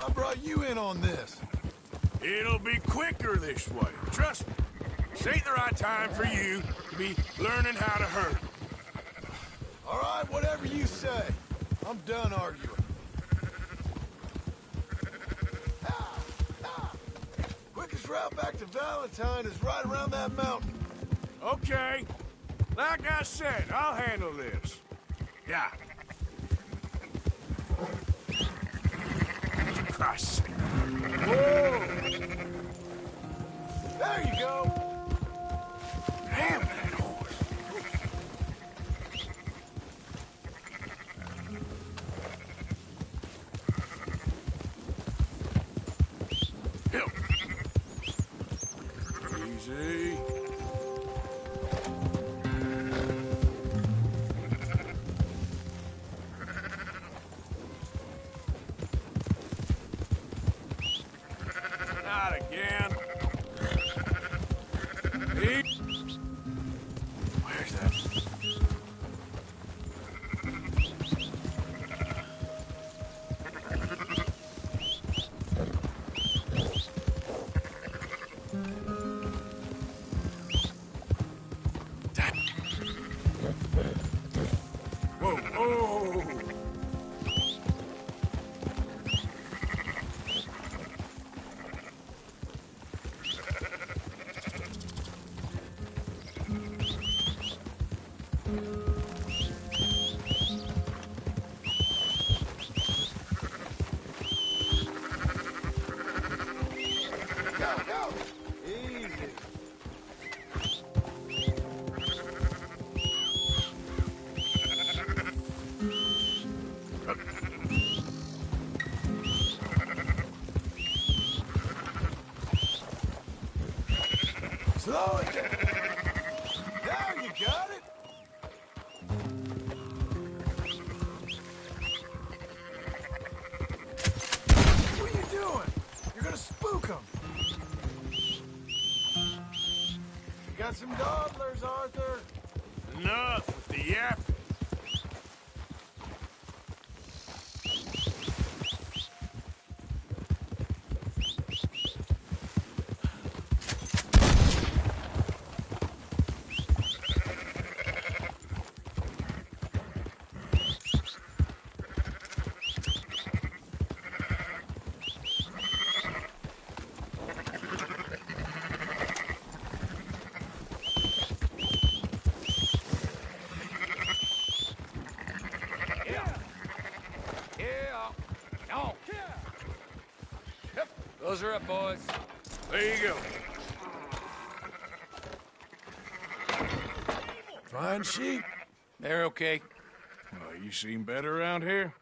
I brought you in on this. It'll be quicker this way. Trust me. This ain't the right time for you to be learning how to herd. All right, whatever you say. I'm done arguing. Quickest route back Back to Valentine is right around that mountain. Okay. Like I said, I'll handle this. Yeah. For Christ's sake. Whoa! There you go! Damn that horse. Help. Easy. Not again. Where's that? Whoa, whoa! Go, go! Easy. Slow it down. Now you got it. What are you doing? You're gonna spook them. You got some dawdlers, Arthur. Enough with the yap. No. Yep. Those are up, boys. There you go. Fine sheep. They're okay. Well, you seem better around here.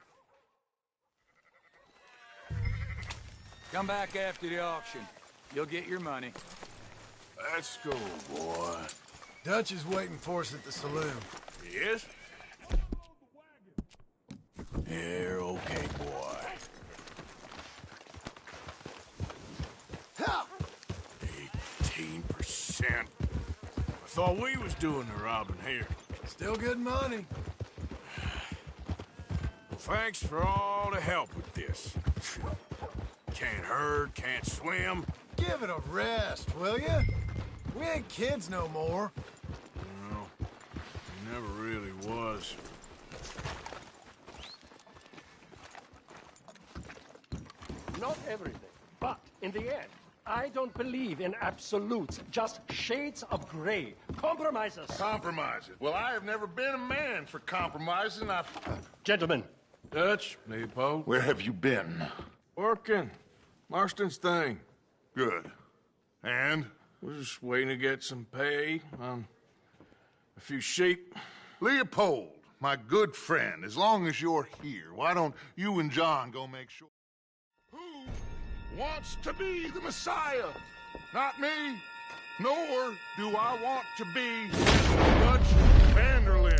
Come back after the auction. You'll get your money. Let's go, boy. Dutch is waiting for us at the saloon. Yes? You're okay, boy. Ha! 18%. I thought we was doing the robbing here. Still good money. Thanks for all the help with this. Can't herd, can't swim. Give it a rest, will ya? We ain't kids no more. No, never really was. Not everything, but in the end, I don't believe in absolutes, just shades of gray. Compromises. Compromises. Well, I have never been a man for compromising. Gentlemen. Dutch, Leopold. Where have you been? Working. Marston's thing. Good. And? We're just waiting to get some pay on a few sheep. Leopold, my good friend, as long as you're here, why don't you and John go make sure... Who wants to be the Messiah? Not me. Nor do I want to be Dutch Vanderlyn.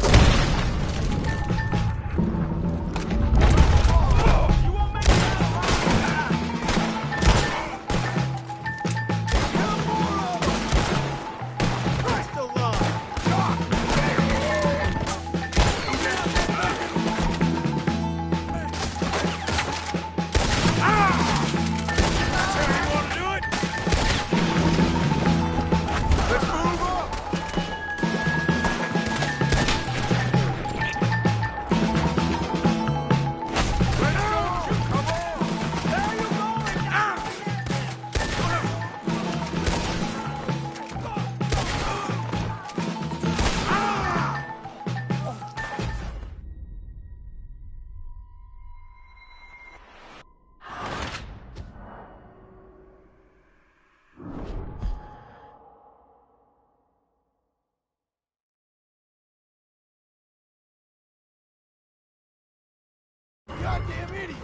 goddamn idiot!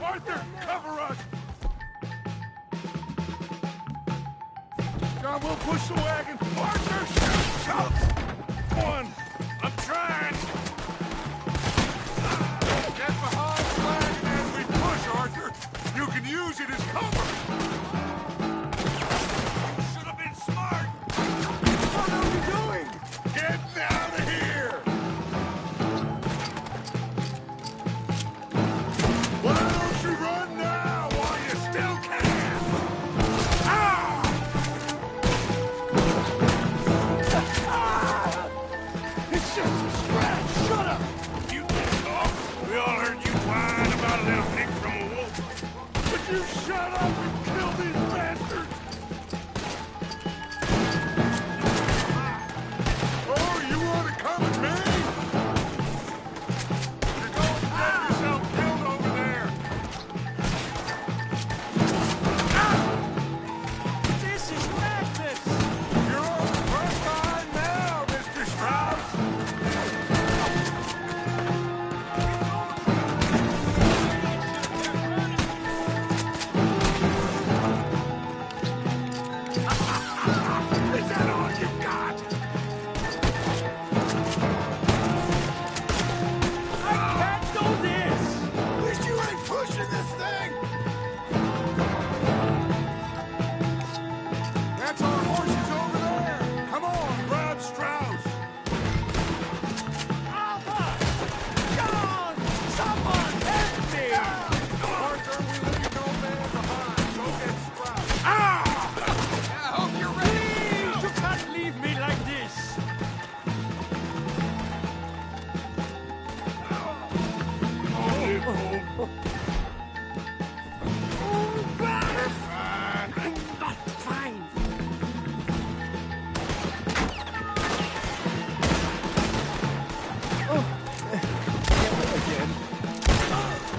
Arthur, cover us! John, we'll push the wagon. Arthur, shout! One. I'm trying. Get behind the wagon as we push, Arthur. You can use it as cover. Should have been smart. What are we doing? Getting out of here. Why don't you run now while you still can? It's just a scratch! Shut up! You can talk. We all heard you whine about a little nick from a wolf. Would you shut up and kill these bastards? Oh, you want to come with me? You're going to get yourself killed over there. This is madness! You're on the front line now, Mr. Strauss. Is that all you got? I can't do this! At least you ain't pushing this thing! That's our horses over there. Come on, grab Strauss. Alpha! John! Someone help me! Arthur, we leave no man behind. Go get Strauss. I hope you're ready! Please, you can't leave me like this! I'm not fine!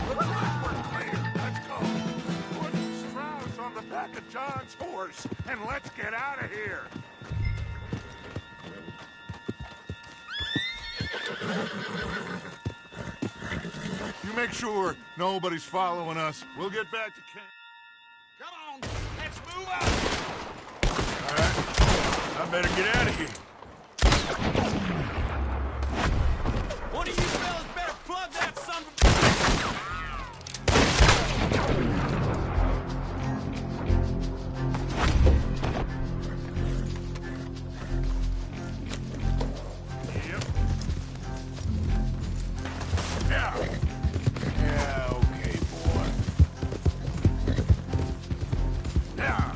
Looks like we're clear. Let's go. Put Strauss on the back of John's horse, and let's get out of here. You make sure nobody's following us. We'll get back to camp. Come on, let's move out. All right, I better get out of here. One of you fellas better plug that son of Yep. Yeah. Yeah, okay, boy. Yeah.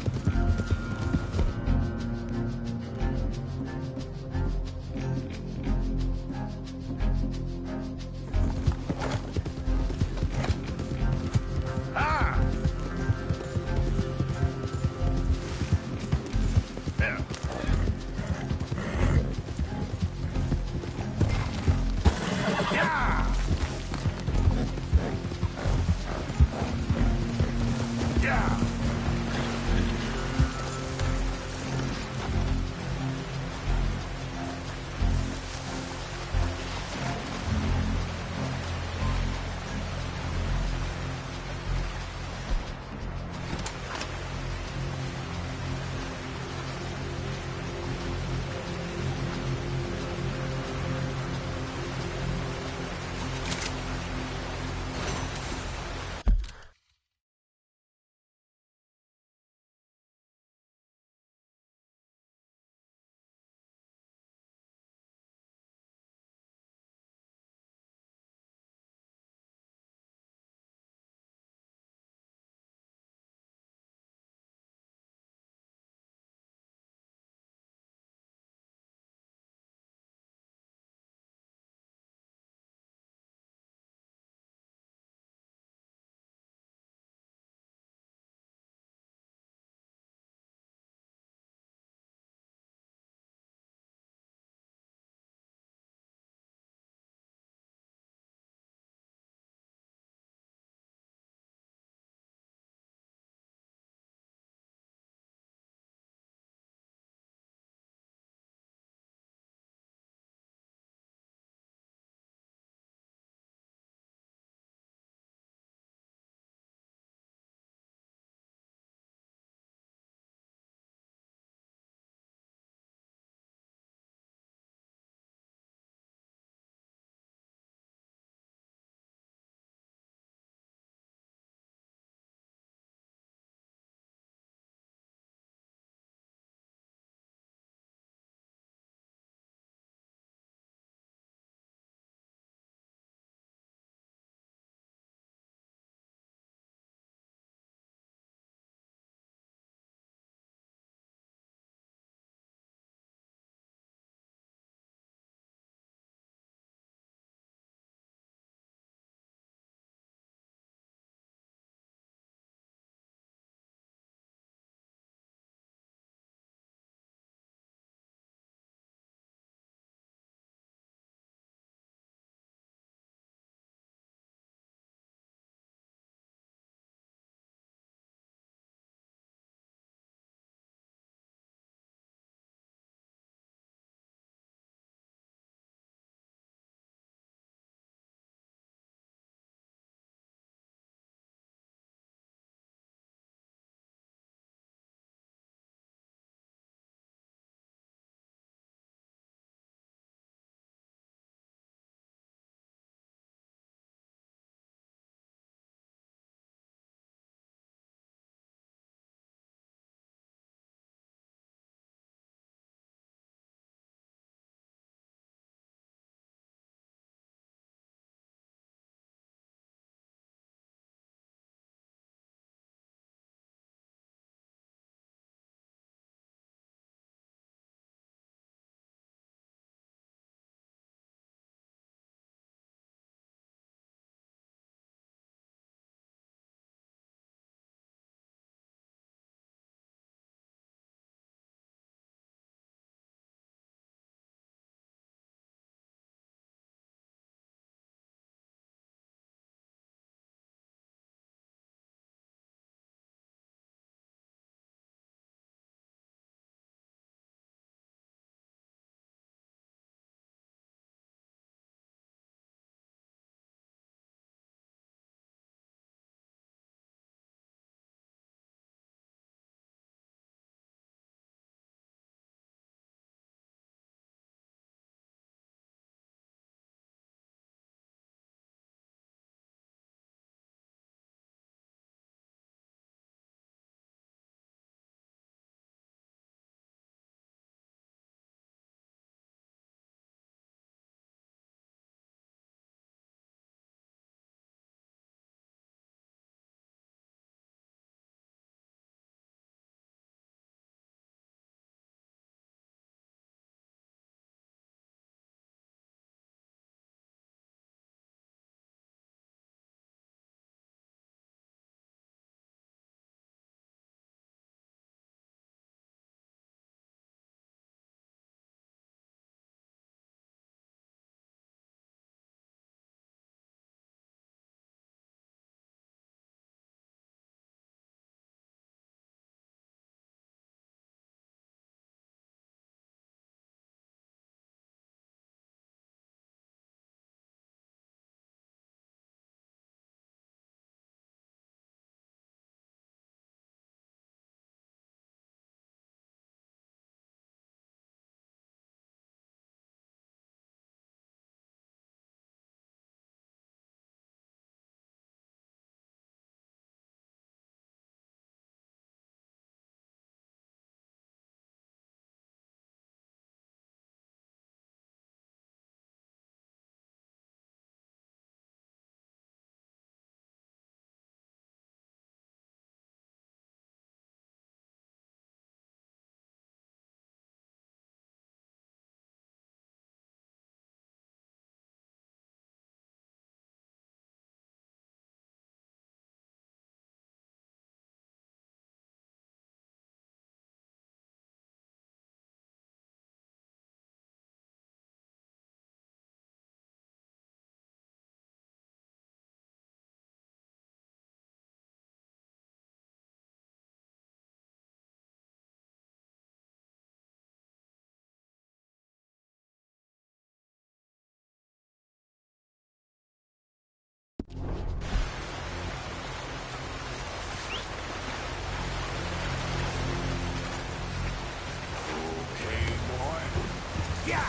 Yeah!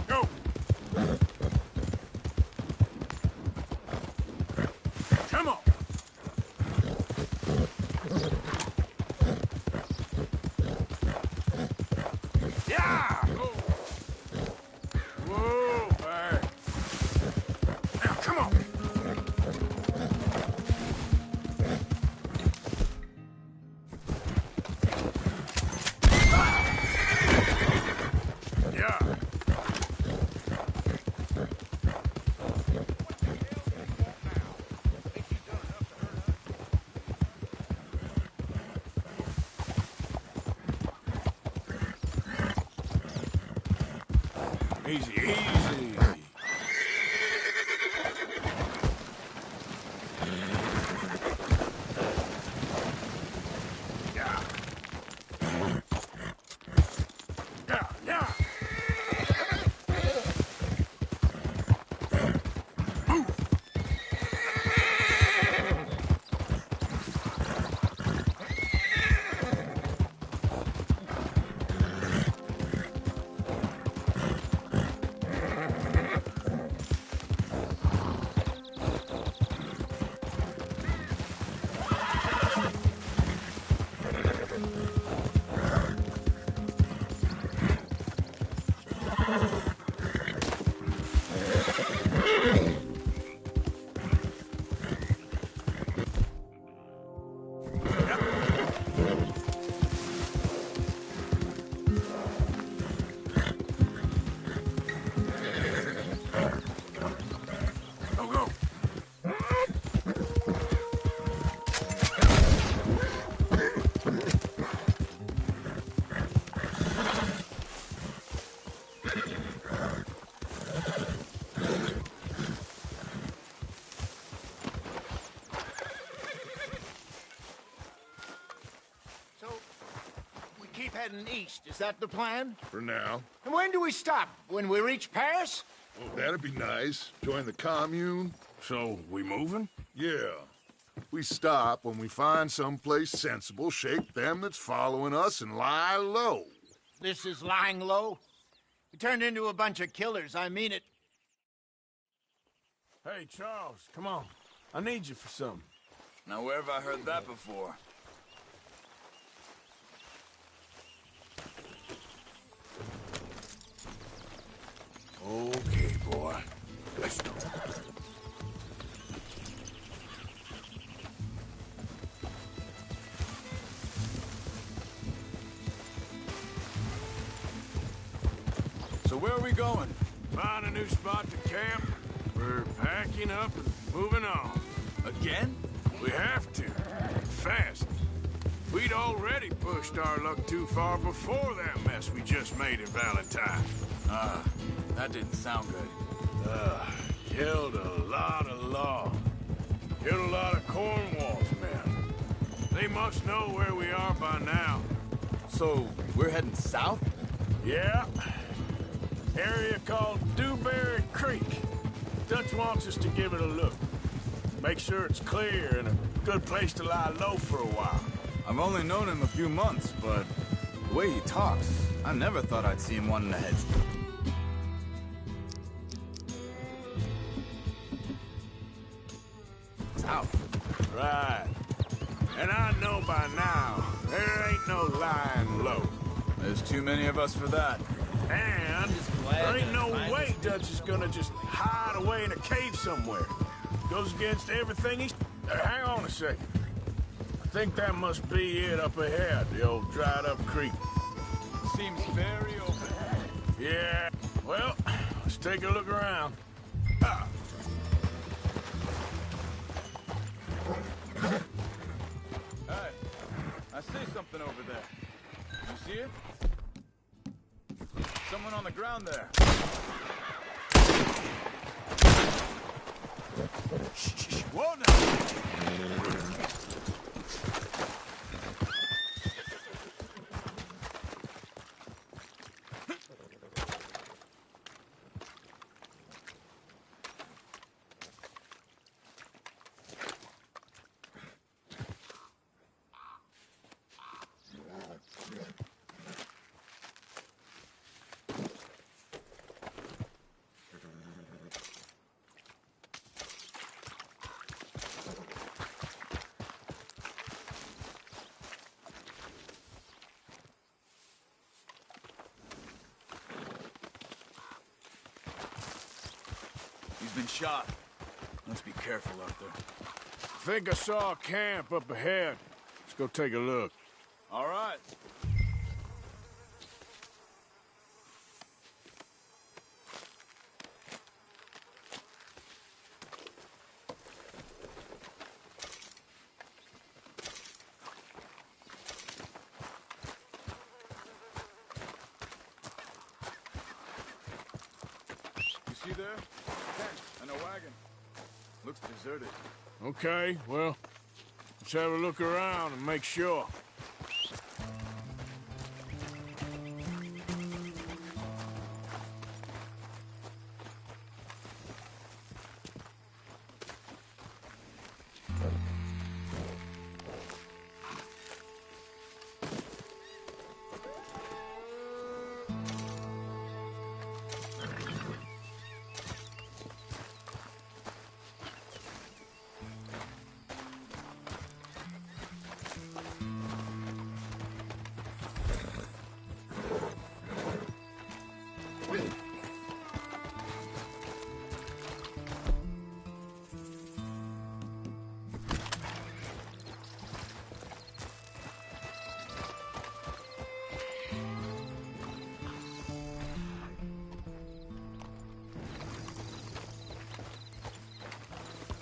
Go! Come on! Yeah! Whoa, Barry. Now, come on! Yeah! Easy, easy. Yeah. Yeah, yeah. Move. Go, go. So, we keep heading east. Is that the plan? For now. And when do we stop? When we reach Paris? Well, that'd be nice. Join the commune. So, we moving? Yeah. We stop when we find someplace sensible, shake them that's following us, and lie low. This is lying low? We turned into a bunch of killers, I mean it. Hey, Charles, come on. I need you for something. Now, where have I heard that before? Okay, boy. Let's go. So where are we going? Find a new spot to camp. We're packing up and moving on. Again? We have to. Fast. We'd already pushed our luck too far before that mess we just made in Valentine. That didn't sound good. Killed a lot of law. Killed a lot of Cornwall's men. They must know where we are by now. So, we're heading south? Yeah. Area called Dewberry Creek. Dutch wants us to give it a look. Make sure it's clear and a good place to lie low for a while. I've only known him a few months, but the way he talks, I never thought I'd see him wanting to head south. Right. And I know by now, there ain't no lying low. There's too many of us for that. And there ain't no way Dutch is gonna just hide away in a cave somewhere. Goes against everything he's... hang on a second. I think that must be it up ahead, the old dried-up creek. Seems very open. Yeah. Well, let's take a look around. Hey, I see something over there. You see it? Someone on the ground there. Shh. Whoa now! He's been shot. Let's be careful, Arthur. I think I saw a camp up ahead. Let's go take a look. All right. You see there? Tent and a wagon. Looks deserted. Okay, well, let's have a look around and make sure.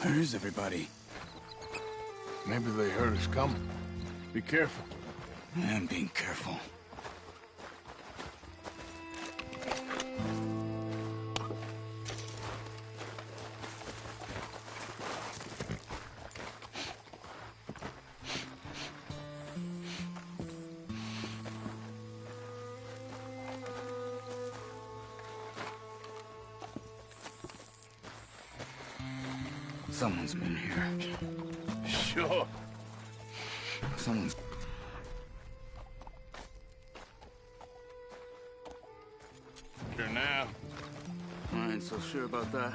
Where is everybody? Maybe they heard us coming. Be careful. I am being careful. Someone's been here. Sure. Someone's... Here now. I ain't so sure about that.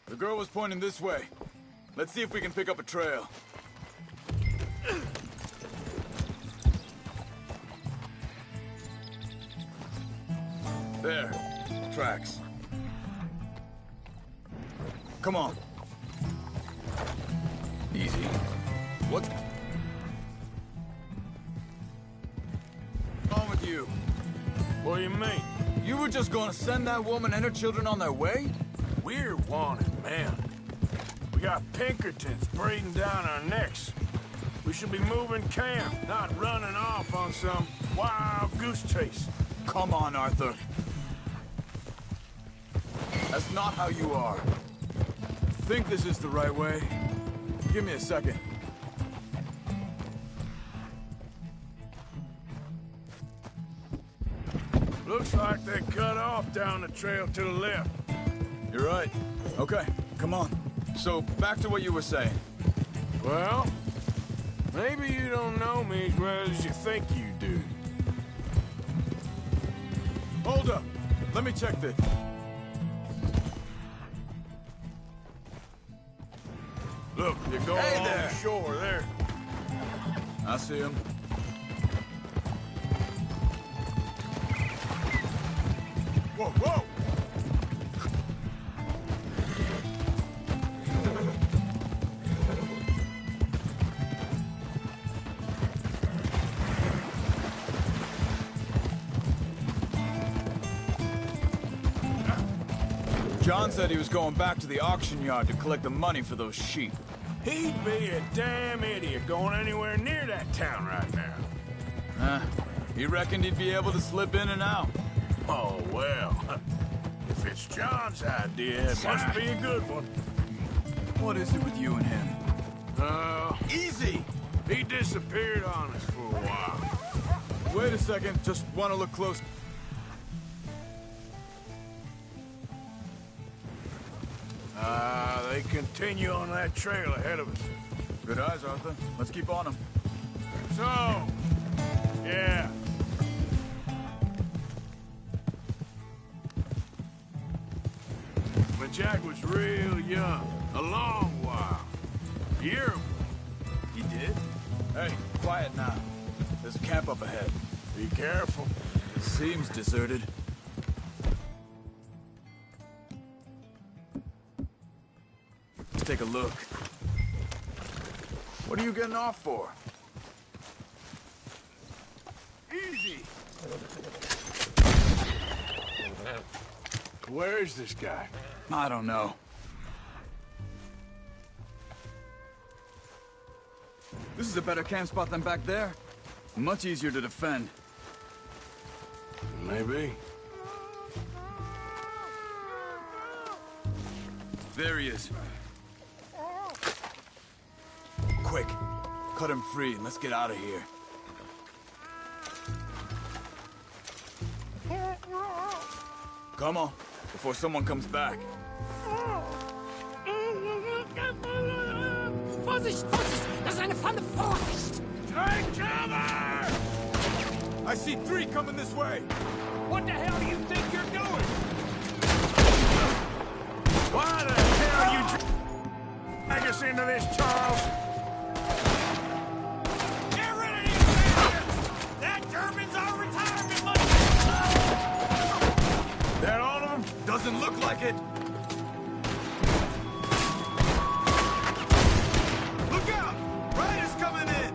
The girl was pointing this way. Let's see if we can pick up a trail. There. Tracks. Come on. Easy. What's wrong with you? What do you mean? You were just gonna send that woman and her children on their way? We're wanted, man. We got Pinkertons breathing down our necks. We should be moving camp, not running off on some wild goose chase. Come on, Arthur. That's not how you are. Think this is the right way? Give me a second. Looks like they cut off down the trail to the left. You're right. Okay, come on. So, back to what you were saying. Well, maybe you don't know me as well as you think you do. Hold up. Let me check this. Look, you're going Hey along there. the shore there. I see him. Whoa, whoa! John said he was going back to the auction yard to collect the money for those sheep. He'd be a damn idiot going anywhere near that town right now. He reckoned he'd be able to slip in and out. Oh, well. If it's John's idea, it must be a good one. What is it with you and him? Easy! He disappeared on us for a while. Wait a second, just want to look close. They continue on that trail ahead of us. Good eyes, Arthur. Let's keep on them. So, yeah. when Jack was real young. A long while. You hear him? He did? Hey, quiet now. There's a camp up ahead. Be careful. It seems deserted. Let's take a look. What are you getting off for? Easy. Where is this guy? I don't know. This is a better camp spot than back there. Much easier to defend. Maybe. There he is. Quick, cut him free and let's get out of here. Come on, before someone comes back. Vorsicht, Vorsicht! Das ist eine Falle! Vorsicht! Take cover! I see 3 coming this way. What the hell do you think you're doing? Why the hell you drag us into this, Charles? Get rid of these bastards! That German's our retirement money! That all of them? Doesn't look like it. Look out! Riders coming in!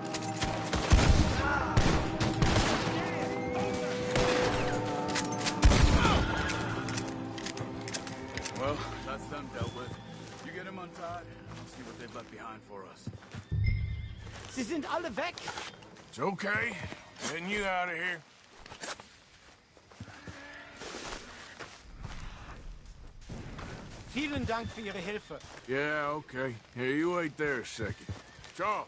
Well, that's them dealt with. You get them untied, I'll see what they've left behind for us. Sie sind alle weg. It's okay. Getting you out of here. Vielen Dank für Ihre Hilfe. Yeah, okay. Here, you wait there a second. Charles,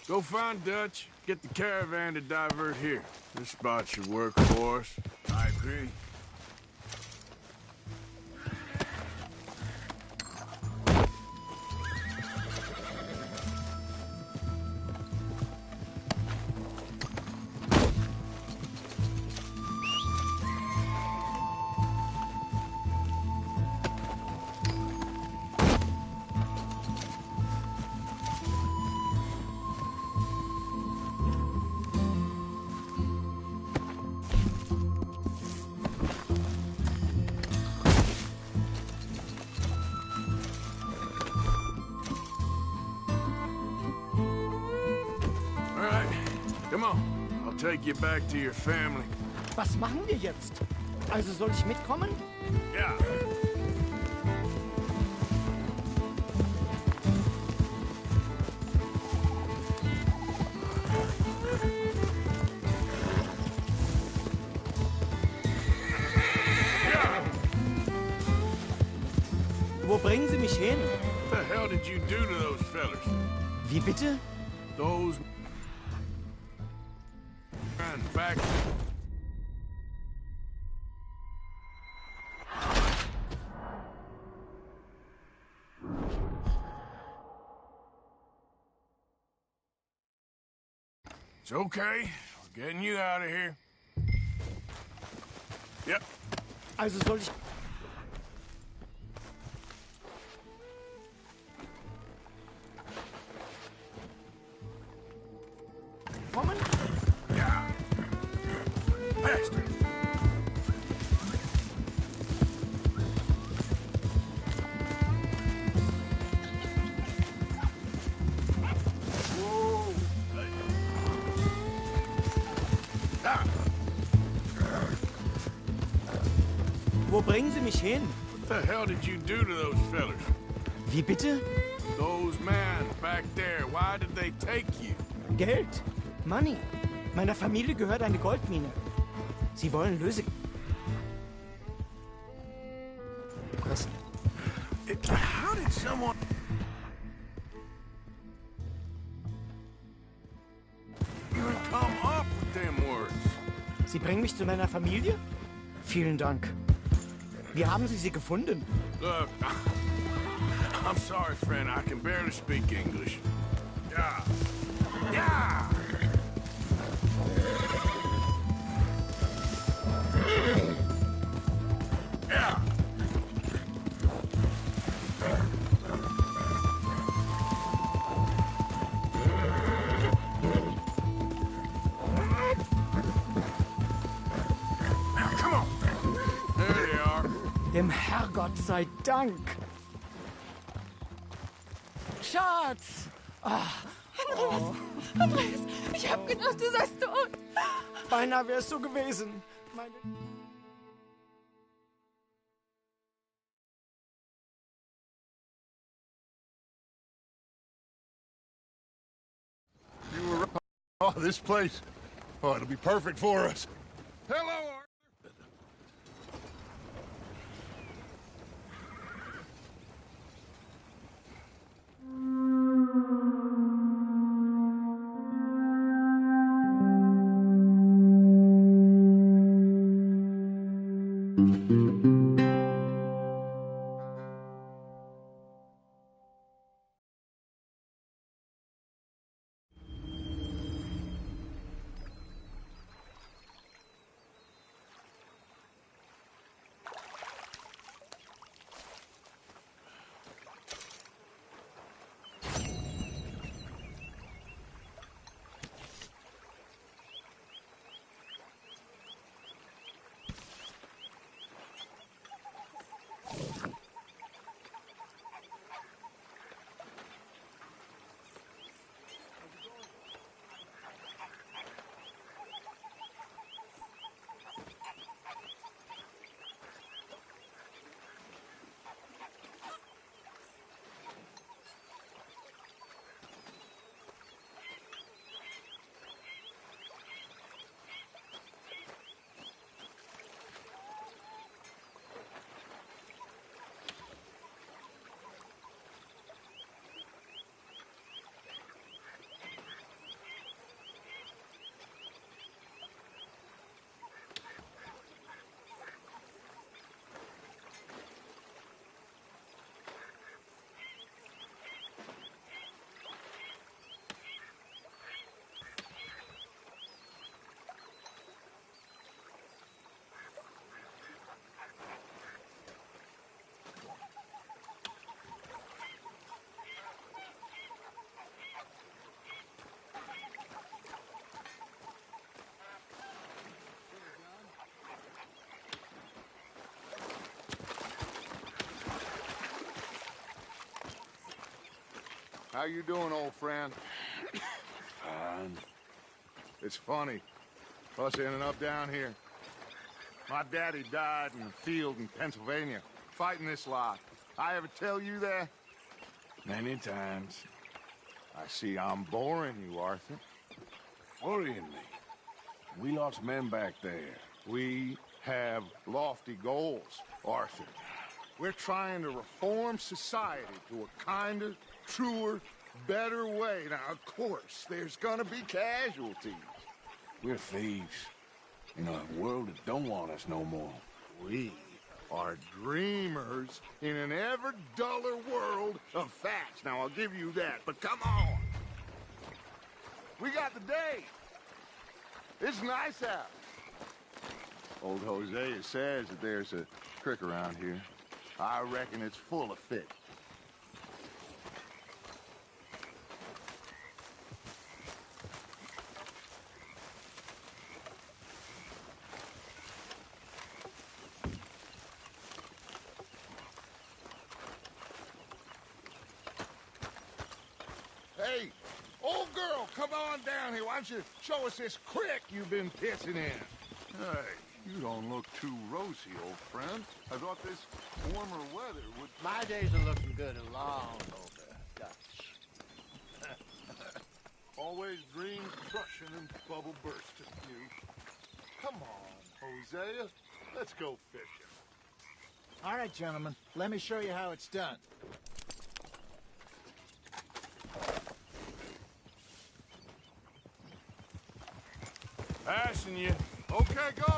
go find Dutch. Get the caravan to divert here. This spot should work for us. I agree. Come on. I'll take you back to your family. Was machen wir jetzt? Also soll ich mitkommen? Yeah. Wo bringen Sie mich hin? What the hell did you do to those fellas? Wie bitte? Those... back... It's okay. We're getting you out of here. Yep. Also soll ich... kommen? Ja. Bastard. Wo bringen Sie mich hin? What the hell did you do to those fellas? Wie bitte? Those men back there, why did they take you? Geld. Money. Meiner Familie gehört eine Goldmine. Sie wollen Lösegeld. Gepressen. How did someone... even come up with them words? Sie bringen mich zu meiner Familie? Vielen Dank. Wie haben Sie sie gefunden? Look, I'm sorry, friend. I can barely speak English. Yeah. Yeah! Yeah! Dem Herrgott sei Dank. Schatz! Andreas, ich hab gedacht, du seist tot. Beinahe wärst du gewesen. Meine... You were right. Oh, this place. Oh, it'll be perfect for us. Hello, Arthur. How you doing, old friend? Fine. It's funny, us ending up down here. My daddy died in the field in Pennsylvania, fighting this lot. I ever tell you that? Many times. I see I'm boring you, Arthur. Worrying me. We lost men back there. We have lofty goals, Arthur. We're trying to reform society to a kinder, truer, better way. Now, of course, there's gonna be casualties. We're thieves in a world that don't want us no more. We are dreamers in an ever duller world of facts. Now, I'll give you that, but come on. We got the day. It's nice out. Old Hosea says that there's a creek around here. I reckon it's full of fish. Hey, old girl, come on down here. Why don't you show us this creek you've been pissing in? Hey, you don't look too rosy, old friend. I thought this warmer weather would... My days are looking good and long over, Dutch. Always dream crushing and bubble bursting, you. Come on, Hosea. Let's go fishing. All right, gentlemen. Let me show you how it's done. Passing you. Okay, go.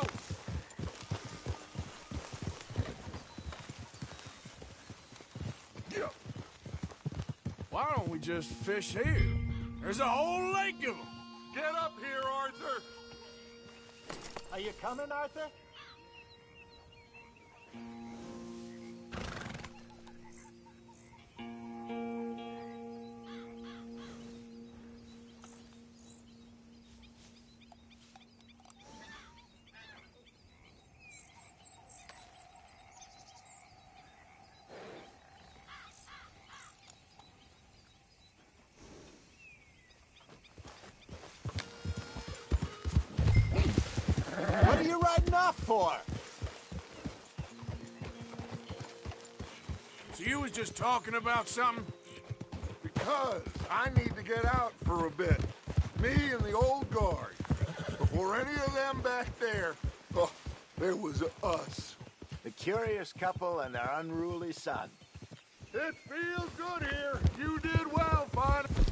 Why don't we just fish here? There's a whole lake of them. Get up here, Arthur. Are you coming, Arthur? off for? So you was just talking about something? Because I need to get out for a bit. Me and the old guard. Before any of them back there, oh, there was us. The curious couple and their unruly son. It feels good here. You did well, finding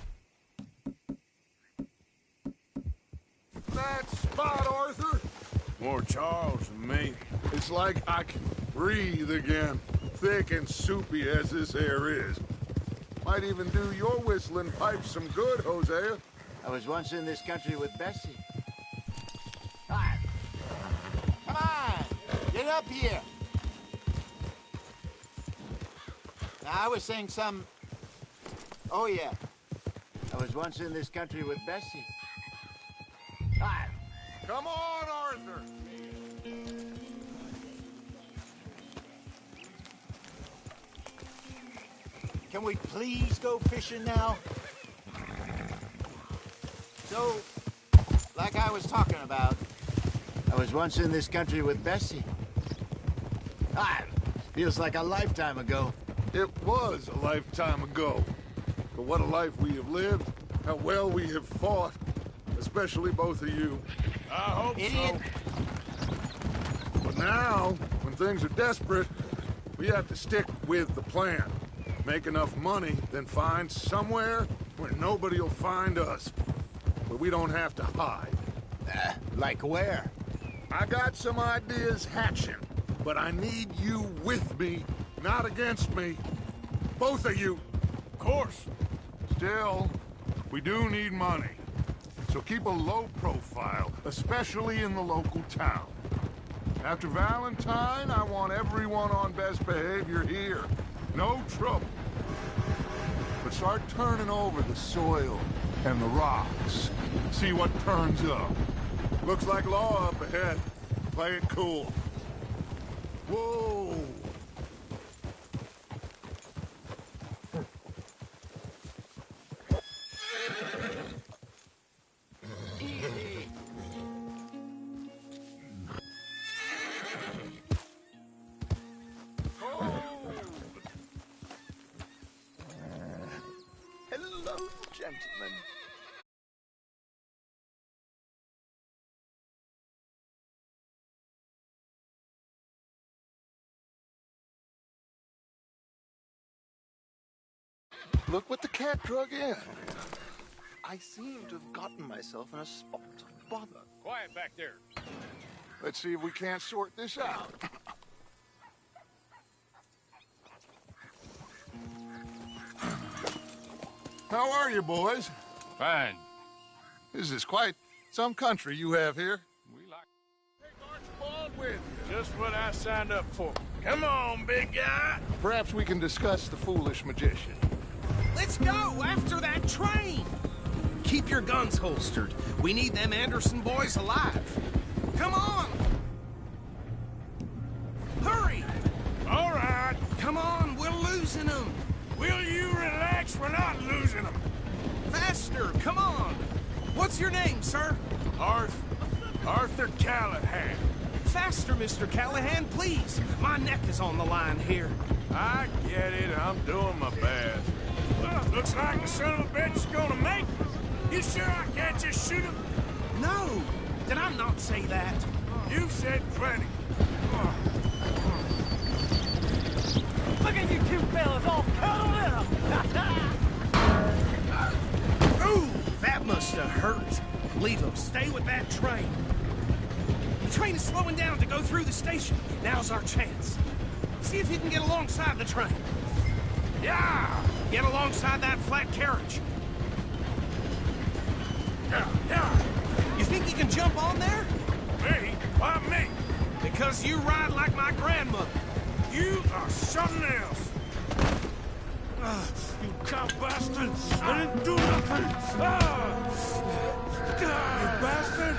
that spot, Arthur. More Charles than me. It's like I can breathe again, thick and soupy as this air is. Might even do your whistling pipes some good, Hosea. I was once in this country with Bessie. Hi. Come on, get up here. Now, I was saying some... Oh, yeah. I was once in this country with Bessie. Hi. Come on, Arthur. Can we please go fishing now? So, like I was talking about, I was once in this country with Bessie. Ah, feels like a lifetime ago. It was a lifetime ago. But what a life we have lived, how well we have fought, especially both of you. I hope Idiot. so. But now, when things are desperate, we have to stick with the plan. Make enough money, then find somewhere where nobody will find us. Where we don't have to hide. Like where? I got some ideas hatching, but I need you with me, not against me. Both of you. Of course. Still, we do need money. So keep a low profile, especially in the local town. After Valentine, I want everyone on best behavior here. No trouble. But start turning over the soil and the rocks. See what turns up. Looks like law up ahead. Play it cool. Whoa! Hello, gentlemen. Look what the cat drug in. I seem to have gotten myself in a spot of bother. Quiet back there. Let's see if we can't sort this out. How are you, boys? Fine. This is quite some country you have here. We like... Take Archibald with you. Just what I signed up for. Come on, big guy. Perhaps we can discuss the foolish magician. Let's go after that train. Keep your guns holstered. We need them Anderson boys alive. Come on. Hurry. All right. Come on, we're losing them. Will you relax? We're not losing them. Faster, come on. What's your name, sir? Arthur Callahan. Faster, Mr. Callahan, please. My neck is on the line here. I get it. I'm doing my best. Well, looks like the son of a bitch is gonna make it. You sure I can't just shoot him? No. Did I not say that? You said plenty. Look at you two fellas all cuddled up! Ooh, that must have hurt. Leave them. Stay with that train. The train is slowing down to go through the station. Now's our chance. See if you can get alongside the train. Yeah! Get alongside that flat carriage. Yeah. You think you can jump on there? Me? Why me? Because you ride like my grandmother. You are something else. You cop bastard! I didn't do nothing! You bastard!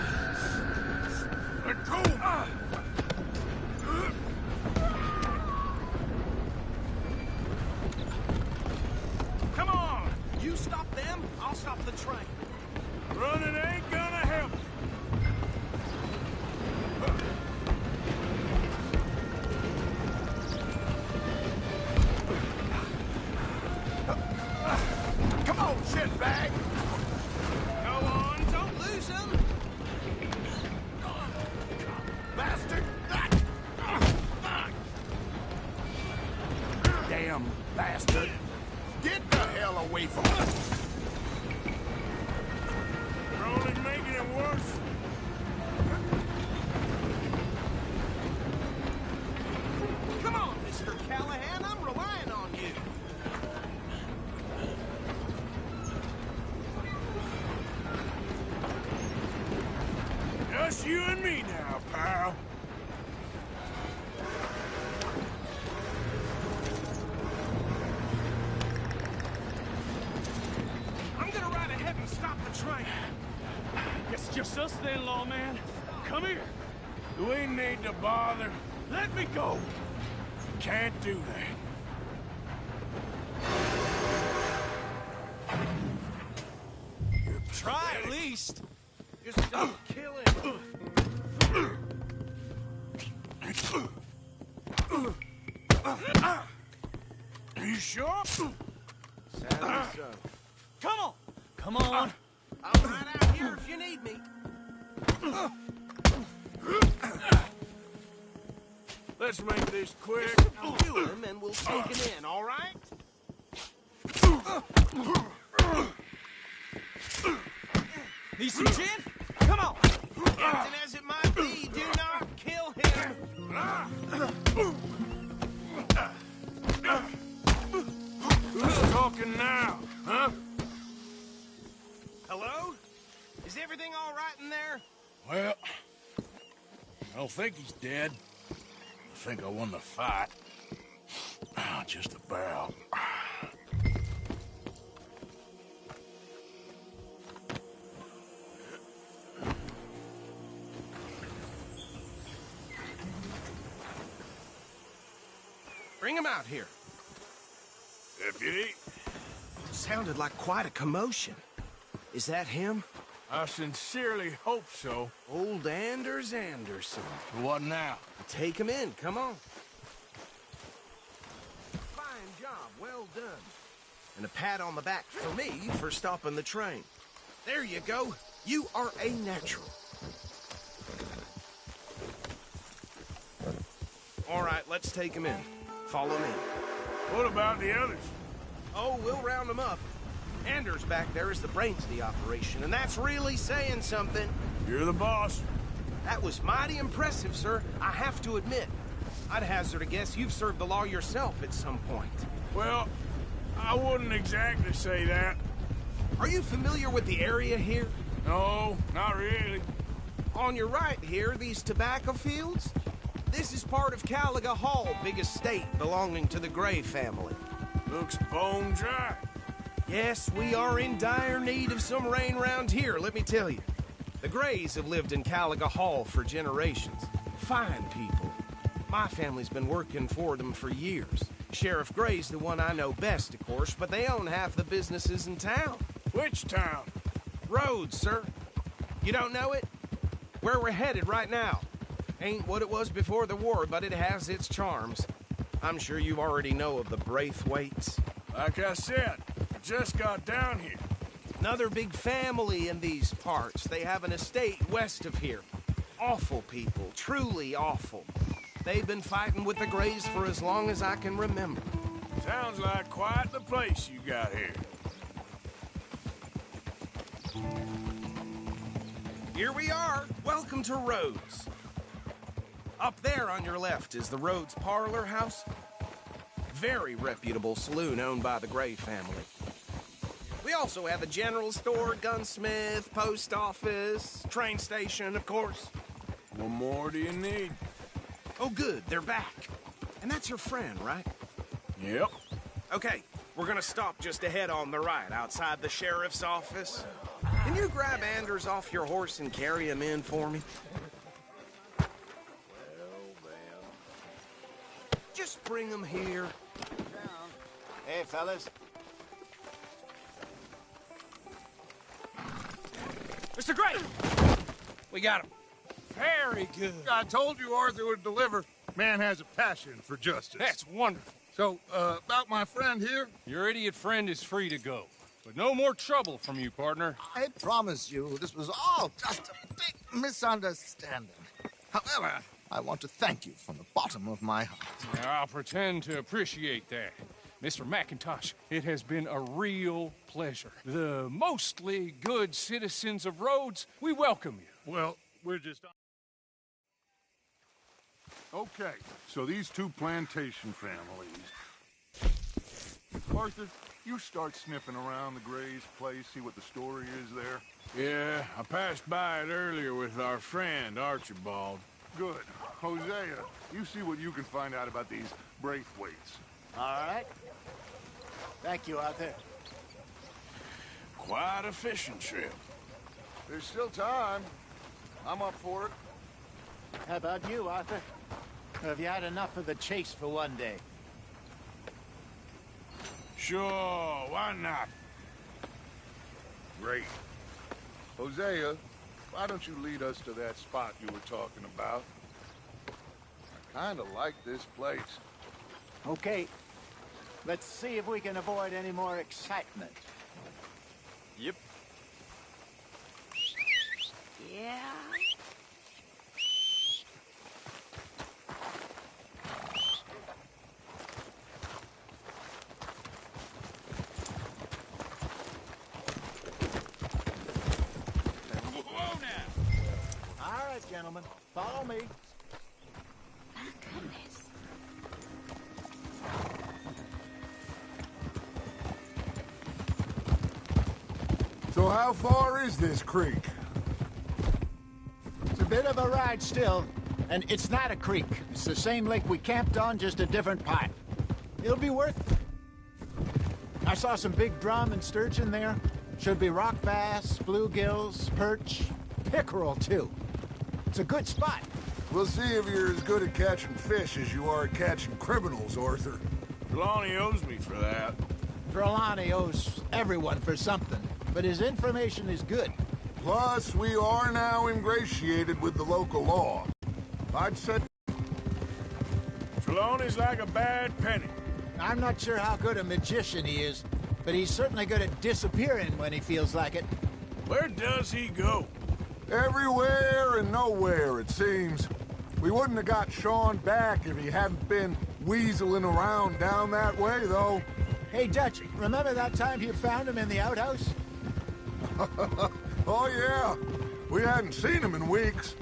Let go! Come on! You stop them, I'll stop the train. Running ain't gonna help. damn bastard! Get the hell away from us! We're only making it worse. Come on, Mr. Callahan, I'm relying on you. Just you and me now, pal. I'm gonna ride ahead and stop the train. It's just us then, lawman. Come here. We need to bother. Let me go. Can't do that. Try at least. Just don't kill him. Are you sure? Sadly so. Come on. Come on. I'll ride out here if you need me. Let's make this quick. I'll kill him and we'll take him in, all right? Need some gin? Come on. Captain, as it might be, do not kill him. Who's talking now, huh? Hello? Is everything all right in there? Well, I don't think he's dead. I think I won the fight. Just about. Bring him out here. Deputy? Sounded like quite a commotion. Is that him? I sincerely hope so. Old Anders Anderson. What now? Take him in, come on. Fine job, well done. And a pat on the back for me for stopping the train. There you go. You are a natural. All right, let's take him in. Follow me. What about the others? Oh, we'll round them up. Anders back there is the brains of the operation, and that's really saying something. You're the boss. That was mighty impressive, sir. I have to admit. I'd hazard a guess you've served the law yourself at some point. Well, I wouldn't exactly say that. Are you familiar with the area here? No, not really. On your right here, these tobacco fields? This is part of Caliga Hall, big estate belonging to the Gray family. Looks bone dry. Yes, we are in dire need of some rain round here, let me tell you. The Grays have lived in Caliga Hall for generations. Fine people. My family's been working for them for years. Sheriff Gray's the one I know best, of course, but they own half the businesses in town. Which town? Rhodes, sir. You don't know it? Where we're headed right now. Ain't what it was before the war, but it has its charms. I'm sure you already know of the Braithwaites. Like I said, I just got down here. Another big family in these parts. They have an estate west of here. Awful people, truly awful. They've been fighting with the Grays for as long as I can remember. Sounds like quite the place you got here. Here we are. Welcome to Rhodes. Up there on your left is the Rhodes Parlor House. Very reputable saloon owned by the Gray family. We also have a general store, gunsmith, post office, train station, of course. What more do you need? Oh, good, they're back. And that's your friend, right? Yep. Okay, we're gonna stop just ahead on the right, outside the sheriff's office. Can you grab Anders off your horse and carry him in for me? Just bring him here. Hey, fellas. Mr. Gray! We got him. Very good. I told you Arthur would deliver. Man has a passion for justice. That's wonderful. So, about my friend here? Your idiot friend is free to go. But no more trouble from you, partner. I promise you, this was all just a big misunderstanding. However, I want to thank you from the bottom of my heart. I'll pretend to appreciate that. Mr. McIntosh, it has been a real pleasure. The mostly good citizens of Rhodes, we welcome you. Well, we're just... Okay, so these two plantation families... Arthur, you start sniffing around the Gray's place, see what the story is there. Yeah, I passed by it earlier with our friend, Archibald. Good. Hosea, you see what you can find out about these Braithwaites. All right. Thank you, Arthur. Quite a fishing trip. There's still time. I'm up for it. How about you, Arthur? Or have you had enough of the chase for one day? Sure, why not? Great. Hosea, why don't you lead us to that spot you were talking about? I kinda like this place. Okay. Let's see if we can avoid any more excitement. Yep. Yeah. All right, gentlemen. Follow me. My goodness. So how far is this creek? It's a bit of a ride still, and it's not a creek. It's the same lake we camped on, just a different pipe. It'll be worth it. I saw some big drum and sturgeon there. Should be rock bass, bluegills, perch, pickerel, too. It's a good spot. We'll see if you're as good at catching fish as you are at catching criminals, Arthur. Trelawney owes me for that. Trelawney owes everyone for something, but his information is good. Plus, we are now ingratiated with the local law. I'd said... Trelawney's like a bad penny. I'm not sure how good a magician he is, but he's certainly good at disappearing when he feels like it. Where does he go? Everywhere and nowhere, it seems. We wouldn't have got Sean back if he hadn't been weaseling around down that way, though. Hey, Dutch, remember that time you found him in the outhouse? Oh, yeah. We hadn't seen him in weeks.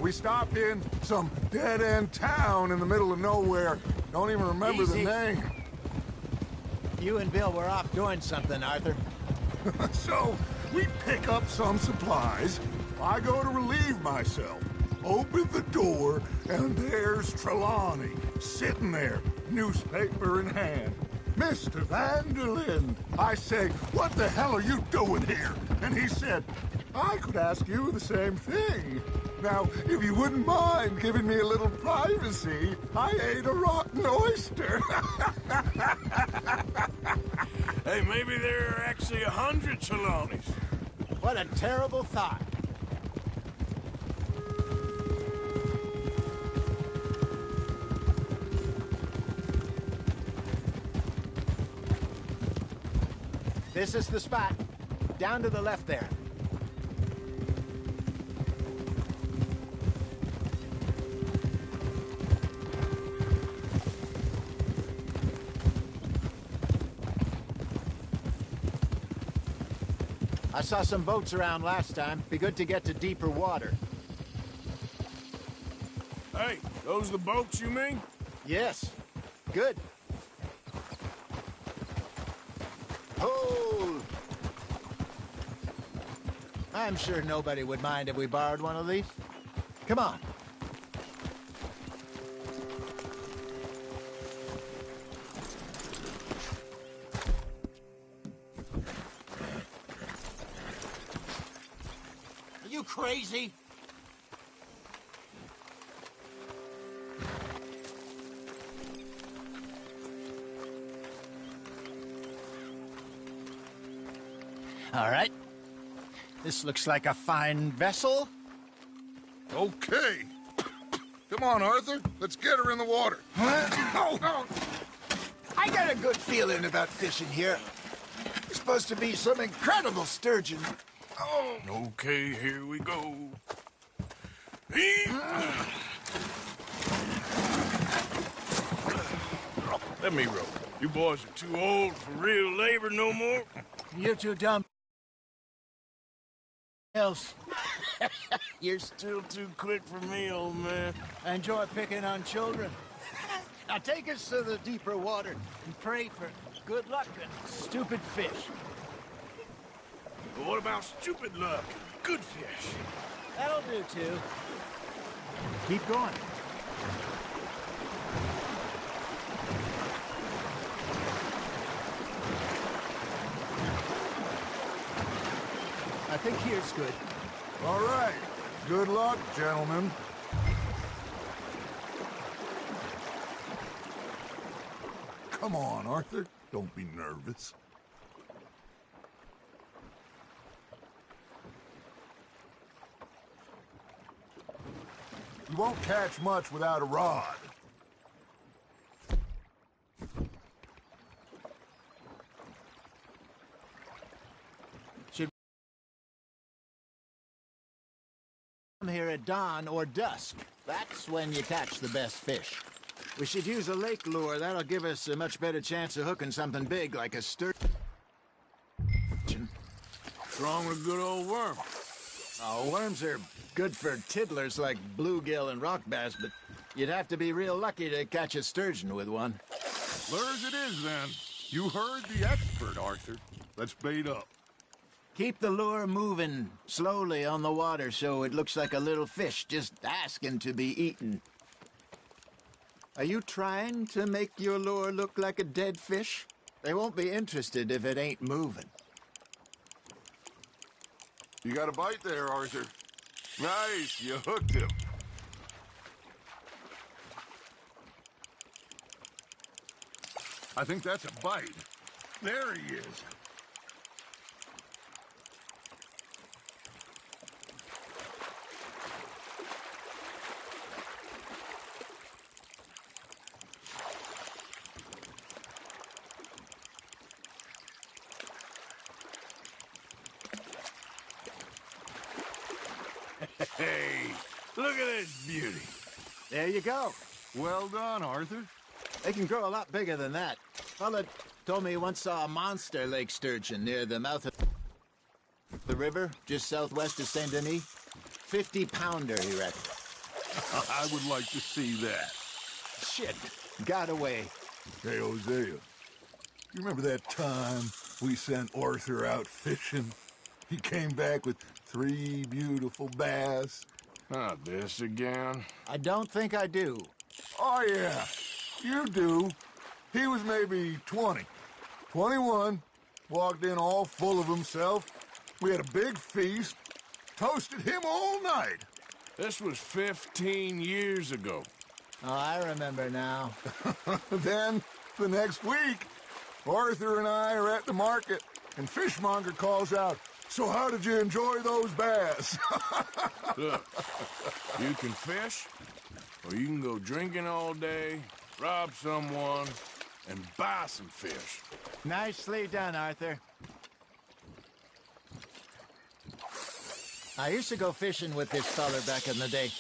We stopped in some dead-end town in the middle of nowhere. Don't even remember the name. You and Bill were off doing something, Arthur. So, we pick up some supplies. I go to relieve myself. Open the door, and there's Trelawney, sitting there, newspaper in hand. Mr. Van der Linde. I say, what the hell are you doing here? And he said, I could ask you the same thing. Now, if you wouldn't mind giving me a little privacy, I ate a rotten oyster. Hey, maybe there are actually 100 Trelawneys. What a terrible thought. This is the spot. Down to the left there. I saw some boats around last time. Be good to get to deeper water. Hey, those the boats you mean? Yes. Good. Hold! I'm sure nobody would mind if we borrowed one of these. Come on. Are you crazy? All right. This looks like a fine vessel. Okay. Come on, Arthur. Let's get her in the water. I got a good feeling about fishing here. It's supposed to be some incredible sturgeon. Oh. Okay, here we go. Let me row. You boys are too old for real labor no more? You're too dumb. Else. You're still too quick for me, old man. I enjoy picking on children. Now take us to the deeper water and pray for good luck and stupid fish. But what about stupid luck and good fish? That'll do, too. Keep going. I think here's good. All right. Good luck, gentlemen. Come on, Arthur. Don't be nervous. You won't catch much without a rod. Should come here at dawn or dusk. That's when you catch the best fish. We should use a lake lure. That'll give us a much better chance of hooking something big like a sturgeon. What's wrong with a good old worm? Oh, worms are good for tiddlers like bluegill and rock bass, but you'd have to be real lucky to catch a sturgeon with one. Lures it is, then. You heard the expert, Arthur. Let's bait up. Keep the lure moving slowly on the water so it looks like a little fish just asking to be eaten. Are you trying to make your lure look like a dead fish? They won't be interested if it ain't moving. You got a bite there, Arthur. Nice, you hooked him. I think that's a bite. There he is. Hey, look at this beauty. There you go. Well done, Arthur. They can grow a lot bigger than that. Fella told me he once saw a monster lake sturgeon near the mouth of the river, just southwest of Saint Denis. 50-pounder, he reckoned. I would like to see that. Shit, got away. Hey, Hosea, you remember that time we sent Arthur out fishing? He came back with 3 beautiful bass. Not this again. I don't think I do. Oh, yeah, you do. He was maybe 20, 21, walked in all full of himself. We had a big feast, toasted him all night. This was 15 years ago. Oh, I remember now. Then, the next week, Arthur and I are at the market, and Fishmonger calls out, "So how did you enjoy those bass?" Look, you can fish, or you can go drinking all day, rob someone, and buy some fish. Nicely done, Arthur. I used to go fishing with this feller back in the day.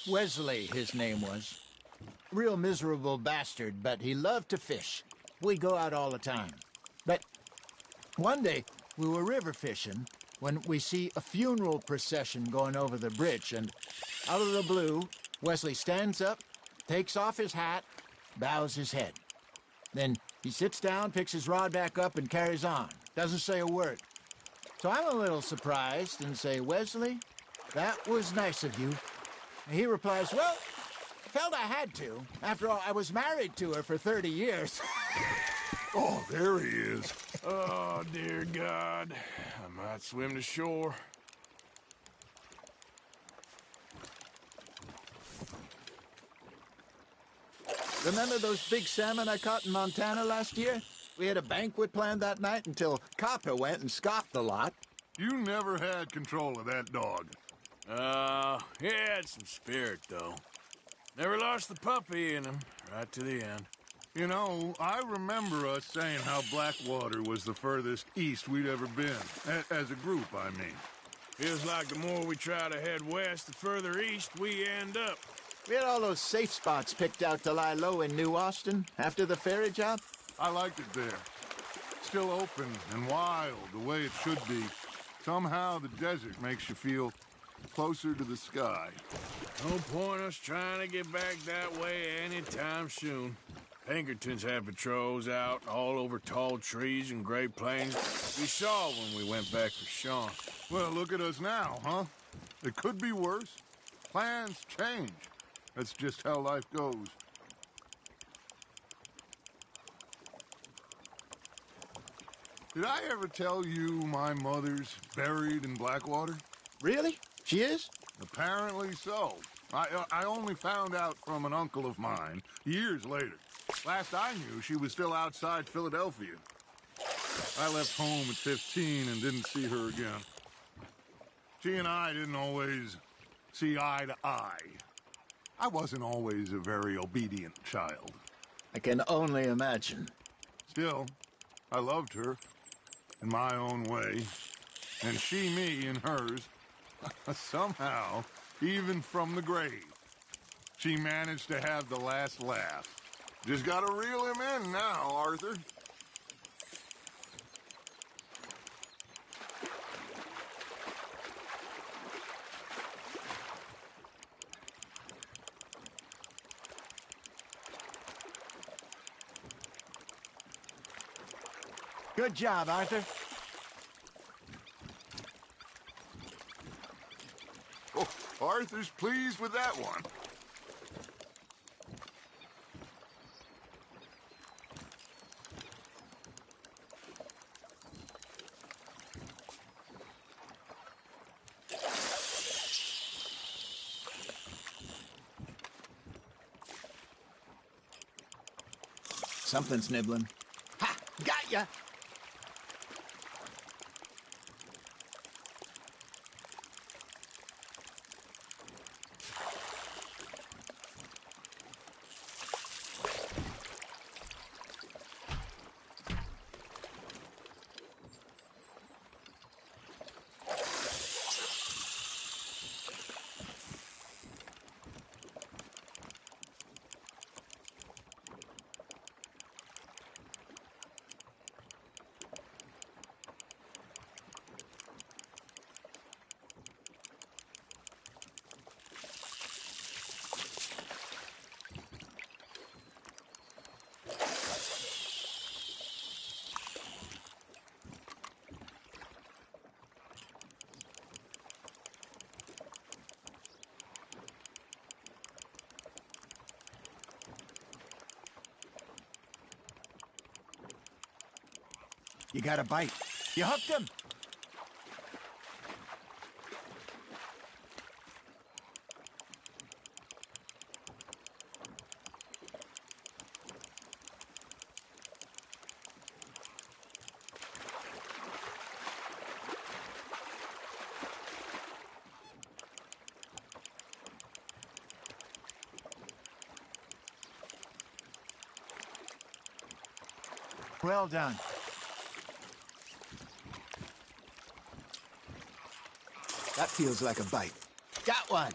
Wesley, his name was. Real miserable bastard, but he loved to fish. We'd go out all the time. But one day, we were river fishing when we see a funeral procession going over the bridge, and out of the blue, Wesley stands up, takes off his hat, bows his head. Then he sits down, picks his rod back up, and carries on. Doesn't say a word. So I'm a little surprised and say, "Wesley, that was nice of you." And he replies, "Well, felt I had to. After all, I was married to her for 30 years. Oh, there he is. Oh, dear God. I might swim to shore. Remember those big salmon I caught in Montana last year? We had a banquet planned that night until Copper went and scoffed a lot. You never had control of that dog. He had some spirit, though. Never lost the puppy in him, right to the end. You know, I remember us saying how Blackwater was the furthest east we'd ever been. As a group, I mean. Feels like the more we try to head west, the further east we end up. We had all those safe spots picked out to lie low in New Austin after the ferry job. I like it there. Still open and wild, the way it should be. Somehow the desert makes you feel closer to the sky. No point us trying to get back that way anytime soon. Pinkertons had patrols out all over tall trees and Great Plains. We saw when we went back for Sean. Well, look at us now, huh? It could be worse. Plans change. That's just how life goes. Did I ever tell you my mother's buried in Blackwater? Really? She is? Apparently so. I only found out from an uncle of mine years later. Last I knew, she was still outside Philadelphia. I left home at 15 and didn't see her again. She and I didn't always see eye to eye. I wasn't always a very obedient child. I can only imagine. Still, I loved her in my own way, and she me in hers. Somehow, even from the grave, she managed to have the last laugh. Just gotta reel him in now, Arthur. Good job, Arthur. Oh, Arthur's pleased with that one. Something's nibbling. Ha! Got ya! You got a bite. You hooked him. Well done. That feels like a bite. Got one.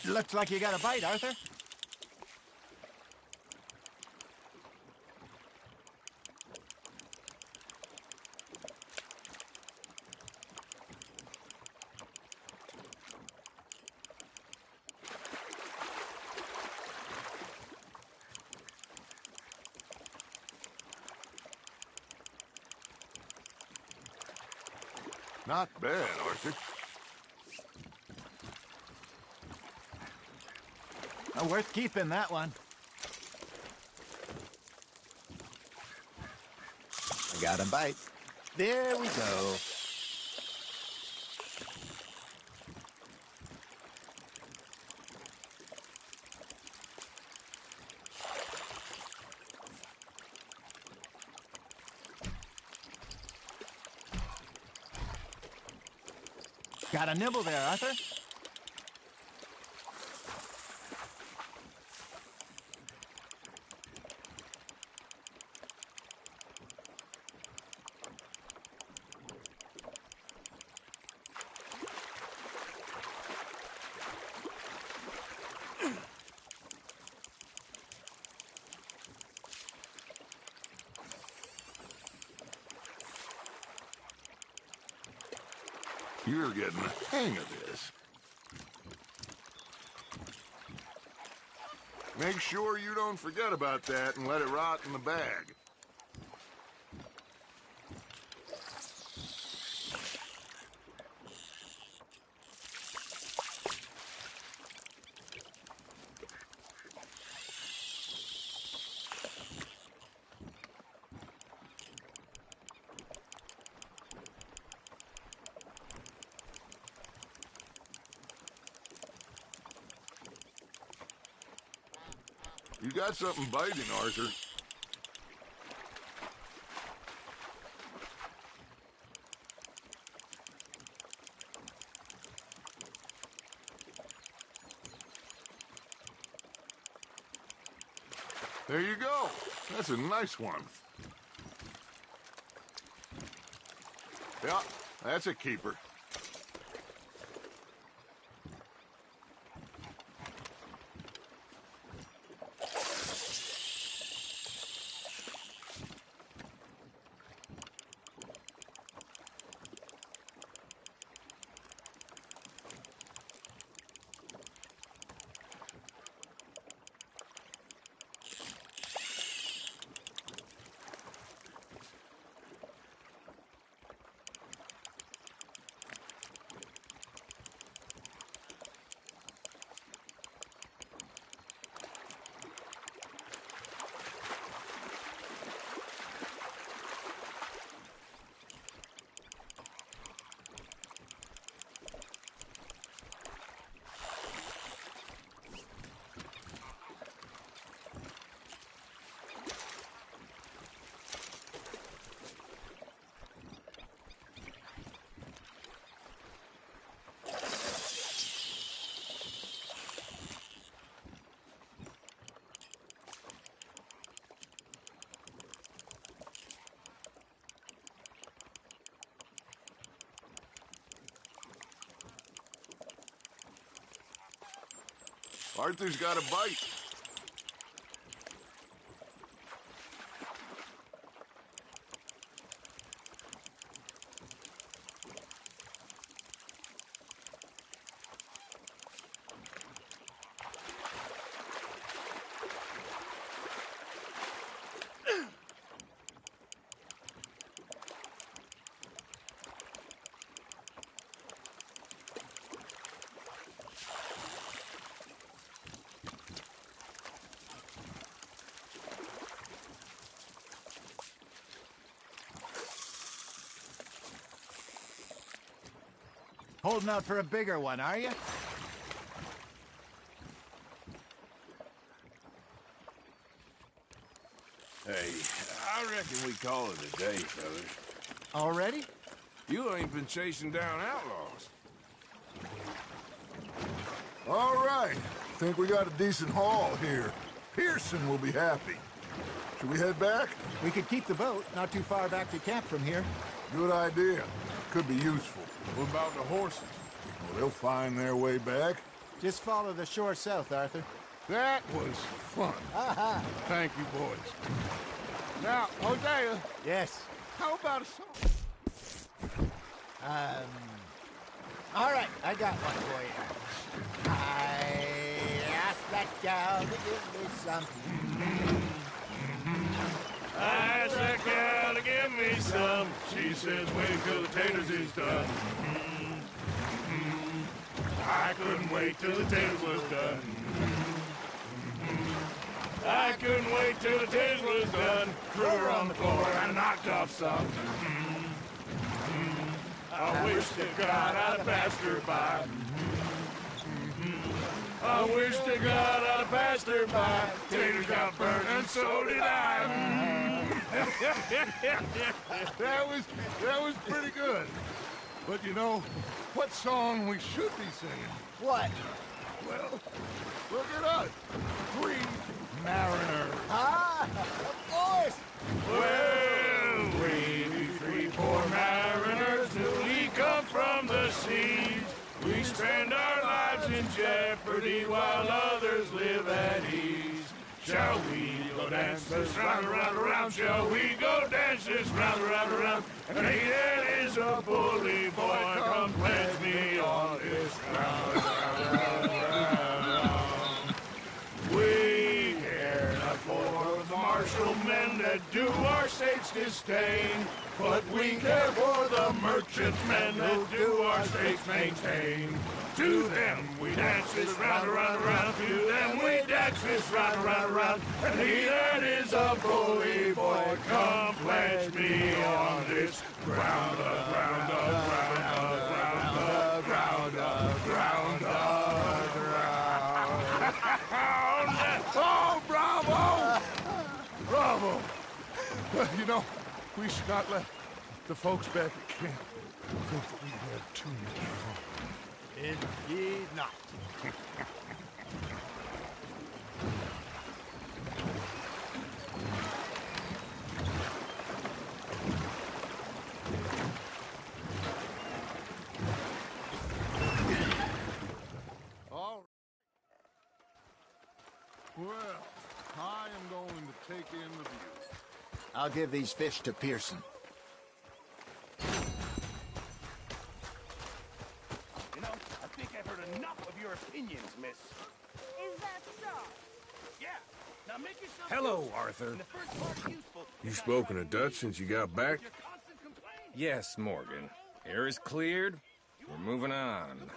Looks like you got a bite, Arthur. Not bad, Arthur. Worth keeping, that one. I got a bite. There we go. Got a nibble there, Arthur? You're getting the hang of this. Make sure you don't forget about that and let it rot in the bag. You got something biting, Arthur. There you go. That's a nice one. Yeah, that's a keeper. Arthur's got a bite. Holding out for a bigger one, are you? Hey, I reckon we call it a day, fellas. Already? You ain't been chasing down outlaws. All right. Think we got a decent haul here. Pearson will be happy. Should we head back? We could keep the boat not too far back to camp from here. Good idea. Could be useful. What about the horses? Well, they'll find their way back. Just follow the shore south, Arthur. That was fun. Aha! Thank you, boys. Now, Hosea. Yes. How about a song? All right, I got one for you. I asked that gal to give me something. I asked that gal to give me some. She says, wait till the taters is done. I couldn't wait till the taters was done. I couldn't wait till the taters was done. Threw her on the floor and knocked off some. I wish to God I'd passed her by. I wish to God I'd passed her by. Taters got burnt and so did I. That was pretty good. But you know, what song we should be singing? What? Well, look at us. 3 mariners. Ah, of course. Well, we be 3 poor mariners newly come from the seas. We spend our lives in jeopardy while others live at ease. Shall we go dance this round, around, around? Shall we go dance this round, around, around? And he that is a bully boy, come pledge me on this round, round, round. We care not for the martial men that do our state's disdain, but we care for the merchantmen that do our state's maintain. To them we dance this round, around, around. To them we dance this round, around, around. And he that is a bully boy, come pledge me on this ground, ground, ground, ground, ground, ground, ground. Oh, bravo! Bravo! Well, you know, we should not let the folks back at camp think that we had too much fun. Indeed not. All right. Well, I am going to take in the view. I'll give these fish to Pearson. You know, I think I've heard enough of your opinions, miss. Is that so? Yeah. Now make yourself Hello, useful. Arthur. And the first part useful. You spoken to Dutch since you got back? Yes, Morgan. Air is cleared. We're moving on.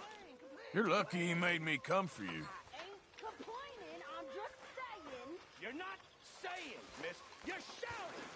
You're lucky he made me come for you. Ain't complaining, I'm just saying. You're not saying, miss. You're shouting.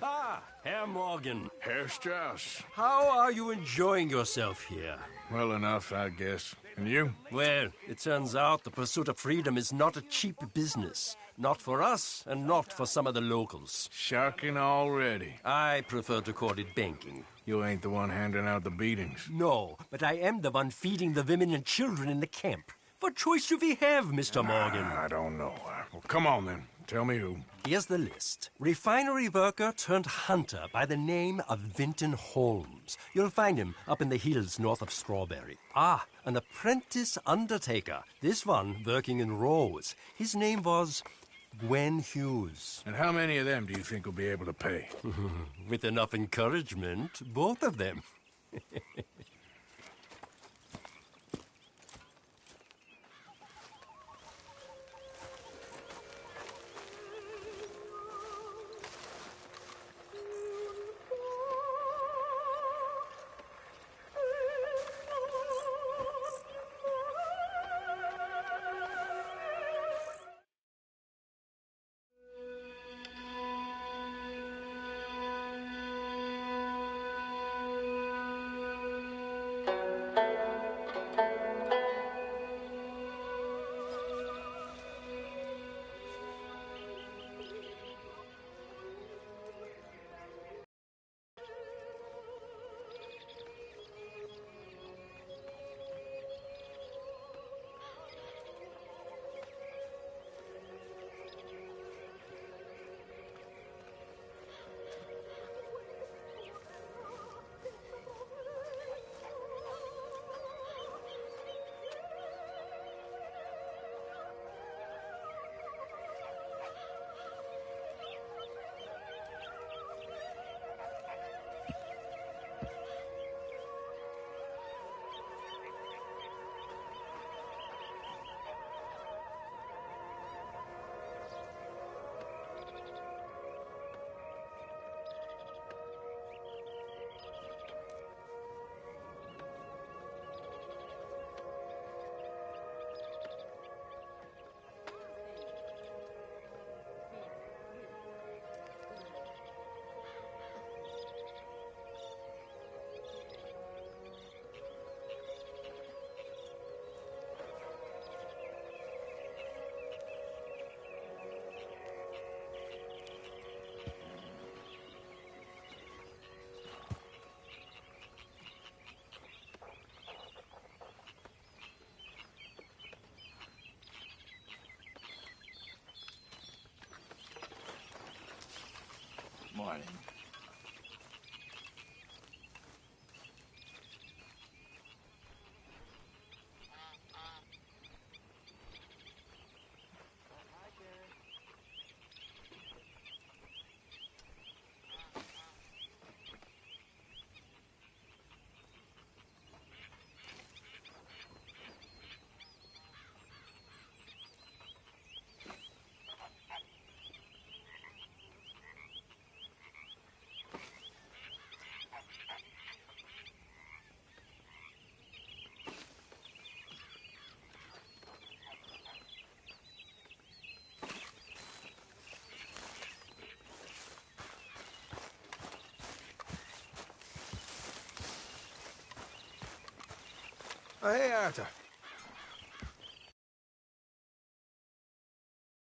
Ah, Herr Morgan. Herr Strauss. How are you enjoying yourself here? Well enough, I guess. And you? Well, it turns out the pursuit of freedom is not a cheap business. Not for us, and not for some of the locals. Sharking already. I prefer to call it banking. You ain't the one handing out the beatings. No, but I am the one feeding the women and children in the camp. What choice do we have, Mr. Morgan? I don't know. Well, come on then. Tell me who. Here's the list. Refinery worker turned hunter by the name of Vinton Holmes. You'll find him up in the hills north of Strawberry. Ah, an apprentice undertaker. This one working in rows. His name was Gwen Hughes. And how many of them do you think will be able to pay? With enough encouragement, both of them. Hey, Arthur.